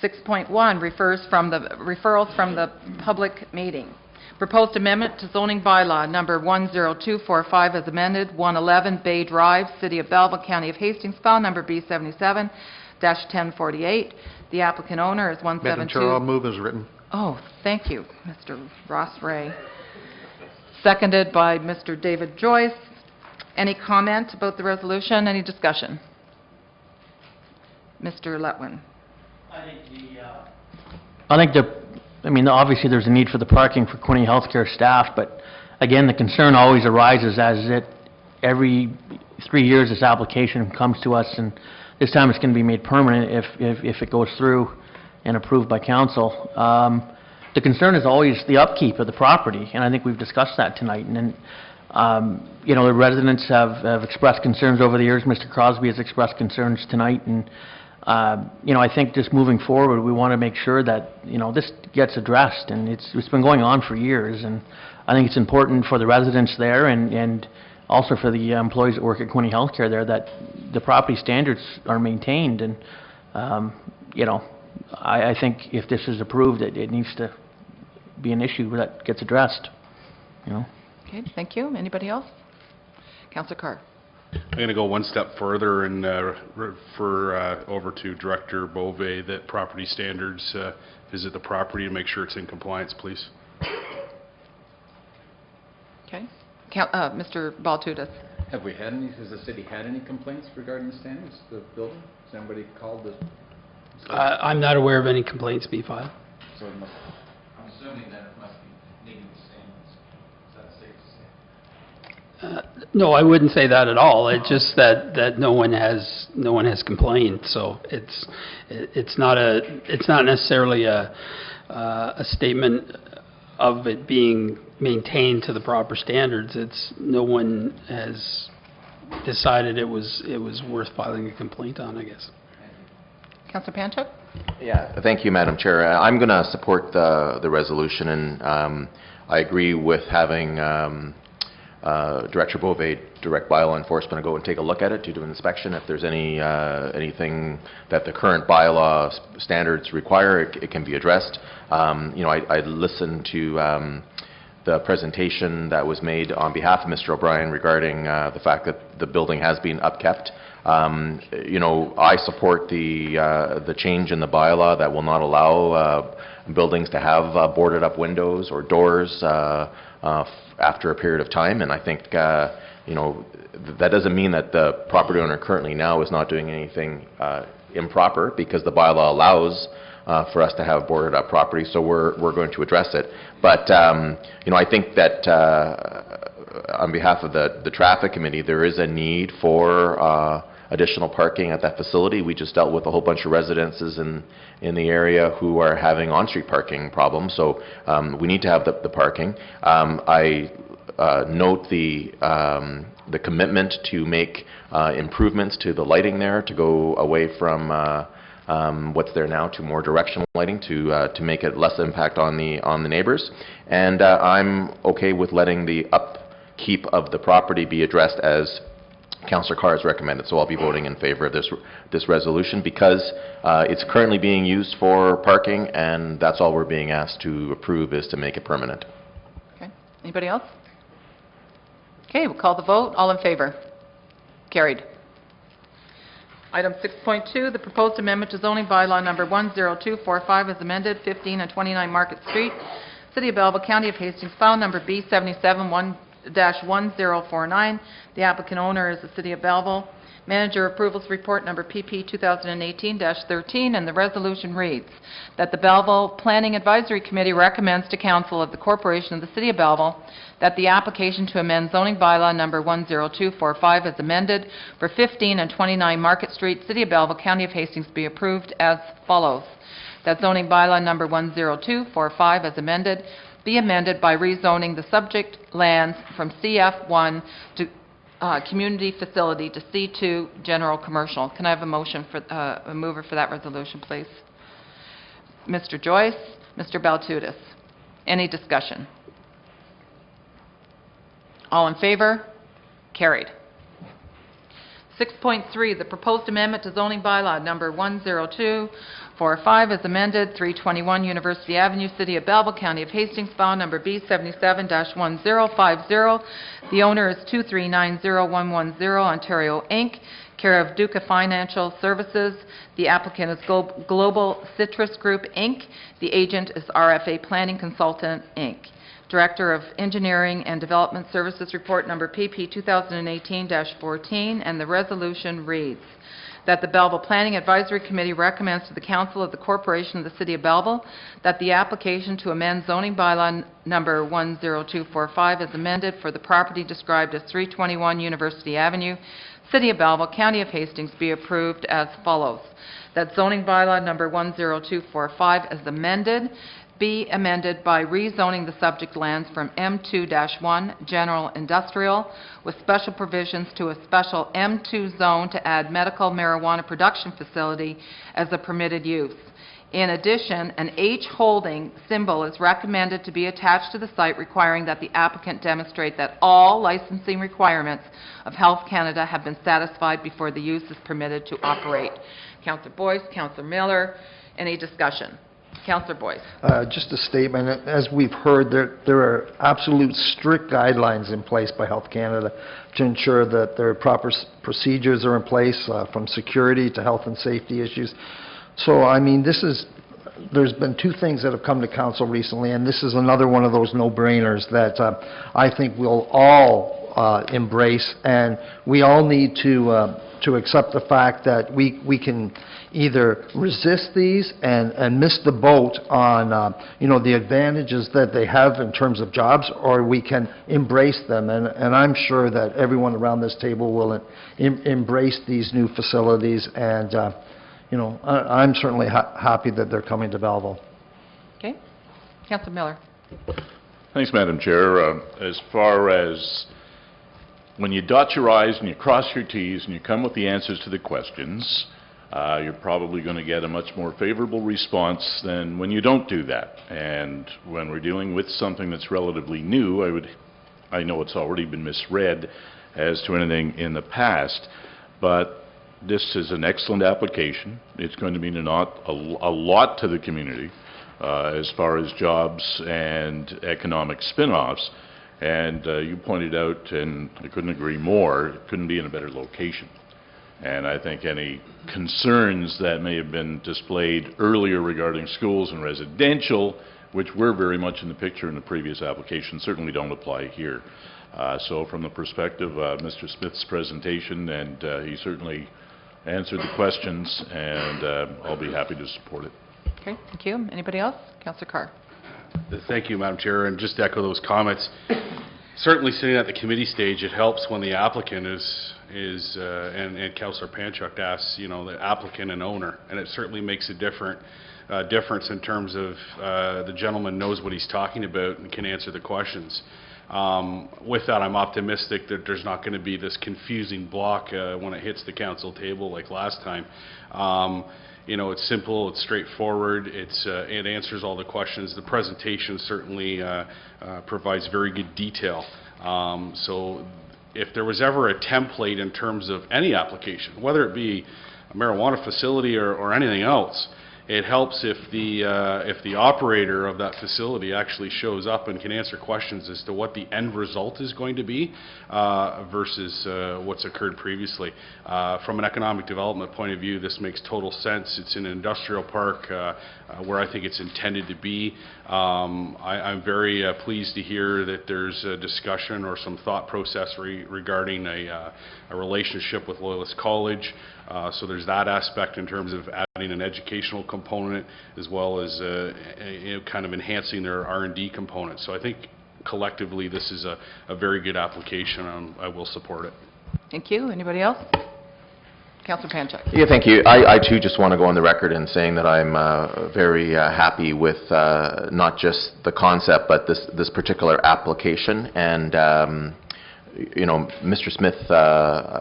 6.1, referrals from the public meeting. Proposed amendment to zoning bylaw number 10245 as amended, 111 Bay Drive, City of Belleville, County of Hastings, file number B77-1048. The applicant owner is 172... Madam Chair, I'll move as written. Oh, thank you, Mr. Ross Ray. Seconded by Mr. David Joyce. Any comment about the resolution? Any discussion? Mr. Letwin. Obviously there's a need for the parking for Quinte Healthcare staff, but again, the concern always arises every 3 years this application comes to us, and this time it's going to be made permanent if it goes through and approved by council. The concern is always the upkeep of the property, and I think we've discussed that tonight. And then, the residents have expressed concerns over the years. Mr. Crosby has expressed concerns tonight, and I think just moving forward, we want to make sure that this gets addressed, and it's been going on for years, and I think it's important for the residents there and also for the employees that work at Quinte Healthcare there that the property standards are maintained, and I think if this is approved, it needs to be an issue that gets addressed. Okay, thank you. Anybody else? Councillor Carr. I'm going to go one step further and refer over to Director Beauvais that property standards visit the property and make sure it's in compliance, please. Okay. Mr. Baltutis. Has the city had any complaints regarding the standards of the building? Has anybody called the... I'm not aware of any complaints being filed. So I'm assuming that it must be meeting the standards. Is that safe to say? No, I wouldn't say that at all. It's just that no one has complained. So it's not necessarily a statement of it being maintained to the proper standards. It's no one has decided it was worth filing a complaint on, I guess. Councillor Panchuk? Yeah, thank you, Madam Chair. I'm going to support the resolution, and I agree with having Director Beauvais direct bylaw enforcement to go and take a look at it, to do an inspection. If there's anything that the current bylaw standards require, it can be addressed. I listened to the presentation that was made on behalf of Mr. O'Brien regarding the fact that the building has been upkept. I support the change in the bylaw that will not allow buildings to have boarded up windows or doors after a period of time, and I think that doesn't mean that the property owner currently now is not doing anything improper, because the bylaw allows for us to have boarded up property, so we're going to address it. But I think that on behalf of the traffic committee, there is a need for additional parking at that facility. We just dealt with a whole bunch of residences in the area who are having on-street parking problems, so we need to have the parking. I note the commitment to make improvements to the lighting there, to go away from what's there now to more directional lighting, to make it less impact on the neighbors. And I'm okay with letting the keep of the property be addressed as Councillor Carr has recommended. So I'll be voting in favor of this resolution because it's currently being used for parking, and that's all we're being asked to approve is to make it permanent. Okay. Anybody else? Okay, we'll call the vote. All in favor? Carried. Item 6.2, the proposed amendment to zoning bylaw number 10245 is amended, 15 and 29 Market Street, City of Belleville, County of Hastings, file number B77-1049. The applicant owner is the City of Belleville. Manager approvals report number PP 2018-13, and the resolution reads that the Belleville Planning Advisory Committee recommends to Council of the Corporation of the City of Belleville that the application to amend zoning bylaw number 10245 as amended for 15 and 29 Market Street, City of Belleville, County of Hastings be approved as follows. That zoning bylaw number 10245 as amended be amended by rezoning the subject lands from CF1 to community facility to C2 general commercial. Can I have a motion for a mover for that resolution, please? Mr. Joyce, Mr. Baltudis. Any discussion? All in favor? Carried. 6.3, the proposed amendment to zoning bylaw number 10245 is amended, 321 University Avenue, City of Belleville, County of Hastings, file number B77-1050. The owner is 2390110 Ontario Inc., care of Duca Financial Services. The applicant is Global Citrus Group Inc. The agent is RFA Planning Consultant Inc. Director of Engineering and Development Services report number PP 2018-14, and the resolution reads that the Belleville Planning Advisory Committee recommends to the Council of the Corporation of the City of Belleville that the application to amend zoning bylaw number 10245 is amended for the property described as 321 University Avenue, City of Belleville, County of Hastings be approved as follows. That zoning bylaw number 10245 is amended be amended by rezoning the subject lands from M2-1 General Industrial with special provisions to a special M2 zone to add medical marijuana production facility as a permitted use. In addition, an H holding symbol is recommended to be attached to the site, requiring that the applicant demonstrate that all licensing requirements of Health Canada have been satisfied before the use is permitted to operate. Councillor Boyce, Councillor Miller, any discussion? Councillor Boyce. Just a statement. As we've heard, there are absolute strict guidelines in place by Health Canada to ensure that their proper procedures are in place, from security to health and safety issues. So, I mean, there's been two things that have come to council recently, and this is another one of those no-brainers that I think we'll all embrace, and we all need to accept the fact that we can either resist these and miss the boat on the advantages that they have in terms of jobs, or we can embrace them, and I'm sure that everyone around this table will embrace these new facilities, and I'm certainly happy that they're coming to Belleville. Okay. Councillor Miller. Thanks, Madam Chair. As far as when you dot your I's and you cross your T's and you come with the answers to the questions, you're probably going to get a much more favorable response than when you don't do that. And when we're dealing with something that's relatively new, I know it's already been misread as to anything in the past, but this is an excellent application. It's going to mean a lot to the community as far as jobs and economic spin-offs. And you pointed out, and I couldn't agree more, it couldn't be in a better location. And I think any concerns that may have been displayed earlier regarding schools and residential, which were very much in the picture in the previous application, certainly don't apply here. So from the perspective of Mr. Smith's presentation, and he certainly answered the questions, and I'll be happy to support it. Okay, thank you. Anybody else? Councillor Carr. Thank you, Madam Chair, and just to echo those comments, certainly sitting at the committee stage, it helps when the applicant and Councillor Panchuk asks, the applicant and owner, and it certainly makes a difference in terms of the gentleman knows what he's talking about and can answer the questions. With that, I'm optimistic that there's not going to be this confusing block when it hits the council table like last time. It's simple, it's straightforward, it answers all the questions. The presentation certainly provides very good detail So if there was ever a template in terms of any application, whether it be a marijuana facility or anything else, it helps if the operator of that facility actually shows up and can answer questions as to what the end result is going to be versus what's occurred previously. From an economic development point of view, this makes total sense. It's in an industrial park where I think it's intended to be. I'm very pleased to hear that there's a discussion or some thought process regarding a relationship with Loyalist College. So there's that aspect in terms of adding an educational component as well as kind of enhancing their R&D component. So I think collectively this is a very good application, and I will support it. Thank you. Anybody else? Councillor Panchak. Yeah, thank you. I too just want to go on the record in saying that I'm very happy with not just the concept but this particular application. And you know, Mr. Smith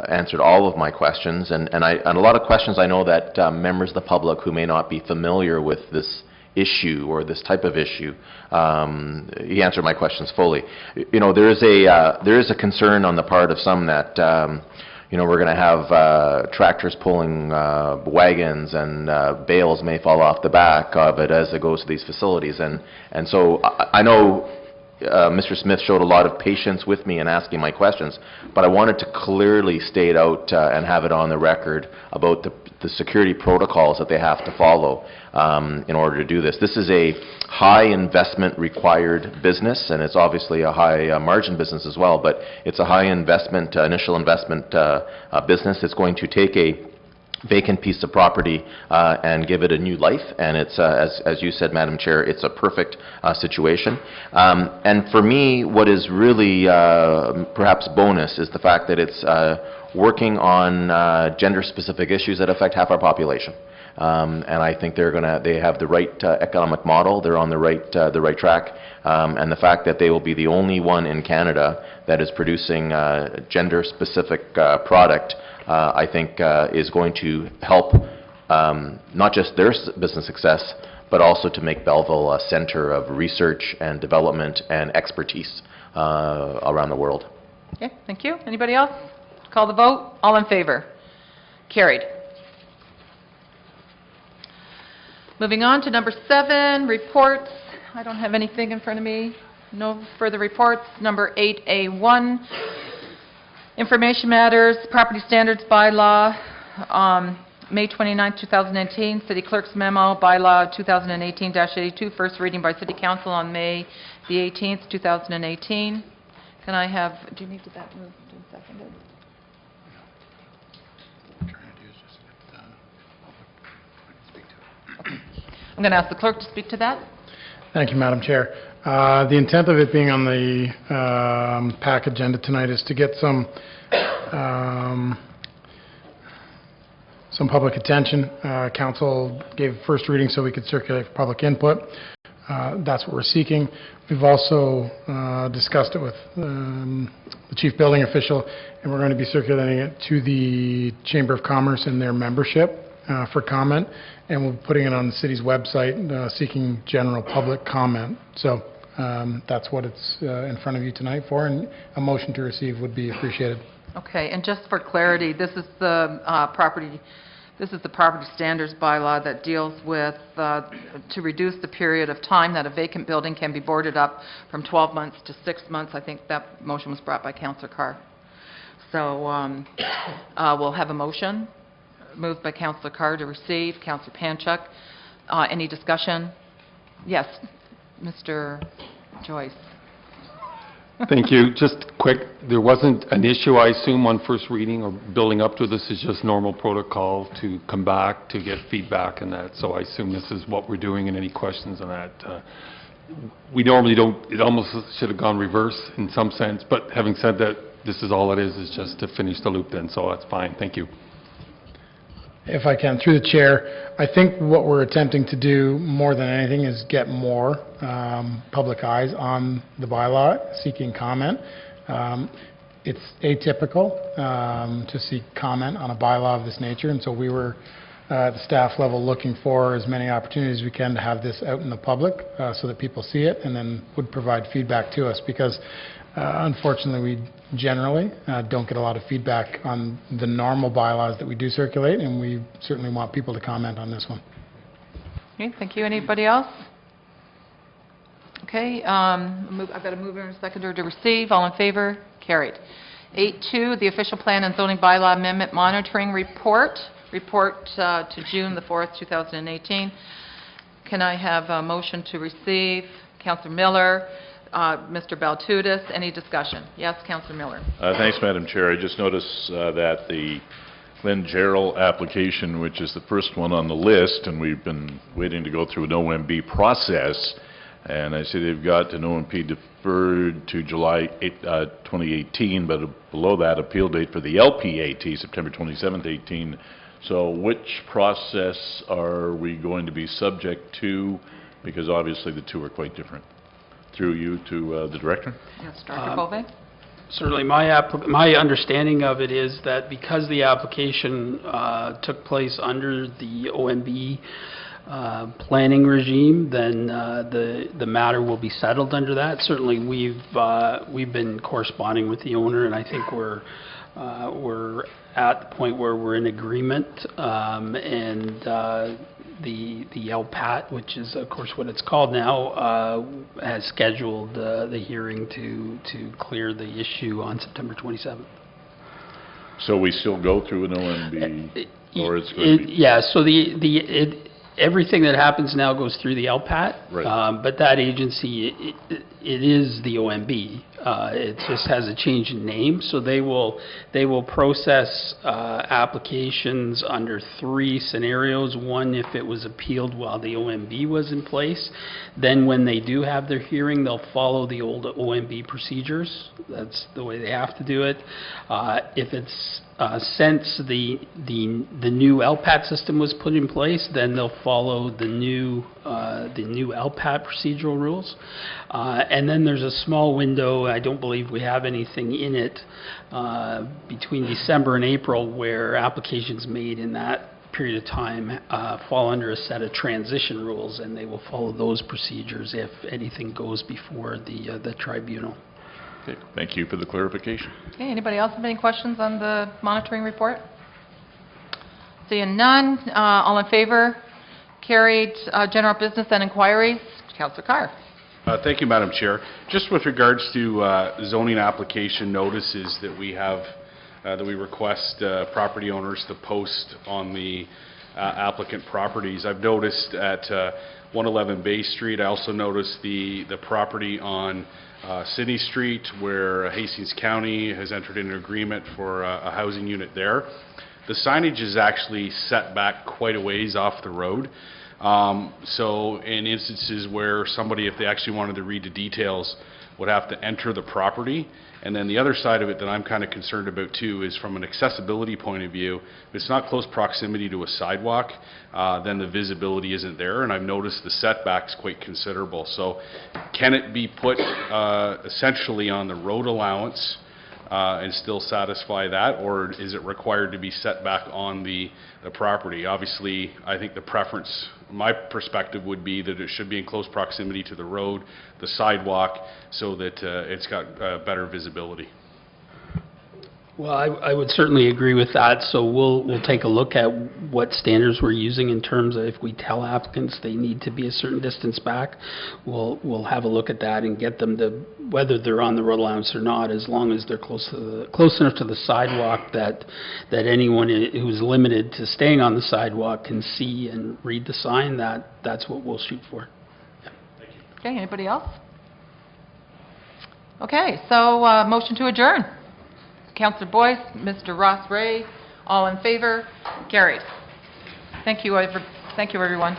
answered all of my questions, and a lot of questions I know that members of the public who may not be familiar with this issue or this type of issue, he answered my questions fully. You know, there is a concern on the part of some that you know, we're going to have tractors pulling wagons and bales may fall off the back of it as it goes to these facilities, and so I know Mr. Smith showed a lot of patience with me in asking my questions, but I wanted to clearly state out and have it on the record about the security protocols that they have to follow in order to do this. This is a high investment required business, and it's obviously a high margin business as well, but it's a high investment, initial investment business. It's going to take a vacant piece of property and give it a new life, and it's as you said, Madam Chair, it's a perfect situation. And for me, what is really perhaps bonus is the fact that it's working on gender-specific issues that affect half our population. And I think they have the right economic model. They're on the right track, and the fact that they will be the only one in Canada that is producing gender-specific product, I think, is going to help not just their business success, but also to make Belleville a center of research and development and expertise around the world. Okay, thank you. Anybody else? Call the vote. All in favor? Carried. Moving on to number 7, reports. I don't have anything in front of me. No further reports. Number 8A1, information matters, property standards bylaw, May 29, 2019, City Clerk's memo, bylaw 2018-82, first reading by City Council on May the 18th, 2018. Can I have, do you need that moved and seconded? I'm going to ask the clerk to speak to that. Thank you, Madam Chair. The intent of it being on the PAC agenda tonight is to get some public attention. Council gave first reading so we could circulate for public input. That's what we're seeking. We've also discussed it with the Chief Building Official, and we're going to be circulating it to the Chamber of Commerce and their membership for comment, and we're putting it on the city's website seeking general public comment. So that's what it's in front of you tonight for, and a motion to receive would be appreciated. Okay, and just for clarity, this is the property standards bylaw that deals with to reduce the period of time that a vacant building can be boarded up from 12 months to 6 months. I think that motion was brought by Councillor Carr. So we'll have a motion moved by Councillor Carr to receive. Councillor Panchak. Any discussion? Yes, Mr. Joyce. Thank you. Just quick, there wasn't an issue, I assume, on first reading or building up to this. Is just normal protocol to come back to get feedback and that. So I assume this is what we're doing, and any questions on that. We normally don't, it almost should have gone reverse in some sense, but having said that, this is all it is just to finish the loop then, so that's fine. Thank you. If I can, through the chair, I think what we're attempting to do more than anything is get more public eyes on the bylaw, seeking comment. It's atypical to seek comment on a bylaw of this nature, and so we were at the staff level looking for as many opportunities as we can to have this out in the public so that people see it and then would provide feedback to us, because Unfortunately, we generally don't get a lot of feedback on the normal bylaws that we do circulate, and we certainly want people to comment on this one. Okay, thank you. Anybody else? Okay, I've got a mover and a seconder to receive. All in favor? Carried. 8.2, the official plan and zoning bylaw amendment monitoring report to June the 4th, 2018. Can I have a motion to receive? Councillor Miller, Mr. Baltudis, any discussion? Yes, Councillor Miller. Thanks, Madam Chair. I just noticed that the Glen Gerald application, which is the first one on the list, and we've been waiting to go through an OMB process, and I see they've got an OMP deferred to July 2018, but below that, appeal date for the LPAT, September 27th, 18. So which process are we going to be subject to? Because obviously the two are quite different. Through you to the Director. Yes, Dr. Colvin. Certainly, my understanding of it is that because the application took place under the OMB planning regime, then the matter will be settled under that. Certainly, we've been corresponding with the owner, and I think we're at the point where we're in agreement, and the LPAT, which is of course what it's called now, has scheduled the hearing to clear the issue on September 27th. So we still go through an OMB, or it's going to be? Yeah, so everything that happens now goes through the LPAT, right. But that agency, it is the OMB. It just has a change in name, so they will process applications under 3 scenarios. One, if it was appealed while the OMB was in place. Then when they do have their hearing, they'll follow the old OMB procedures. That's the way they have to do it. If it's since the new LPAT system was put in place, then they'll follow the new LPAT procedural rules. And then there's a small window, I don't believe we have anything in it, between December and April where applications made in that period of time fall under a set of transition rules, and they will follow those procedures if anything goes before the tribunal. Okay, thank you for the clarification. Okay, anybody else have any questions on the monitoring report? Seeing none, all in favor? Carried. General business and inquiries. Councillor Carr. Thank you, Madam Chair. Just with regards to zoning application notices that we have, that we request property owners to post on the applicant properties. I've noticed at 111 Bay Street. I also noticed the property on Sydney Street, where Hastings County has entered into an agreement for a housing unit there. The signage is actually set back quite a ways off the road. So in instances where somebody, if they actually wanted to read the details, would have to enter the property. And then the other side of it that I'm kind of concerned about too is from an accessibility point of view, if it's not close proximity to a sidewalk, then the visibility isn't there, and I've noticed the setback's quite considerable. So can it be put essentially on the road allowance and still satisfy that, or is it required to be set back on the property? Obviously, I think the preference, my perspective, would be that it should be in close proximity to the road, the sidewalk, so that it's got better visibility. Well, I would certainly agree with that. So we'll take a look at what standards we're using in terms of if we tell applicants they need to be a certain distance back. We'll have a look at that and get them to, whether they're on the road allowance or not, as long as they're close enough to the sidewalk that anyone who's limited to staying on the sidewalk can see and read the sign. That's what we'll shoot for. Yeah. Thank you. Okay, anybody else? Okay, so motion to adjourn. Councillor Boyce, Mr. Ross Ray, all in favor? Carried. Thank you, everyone.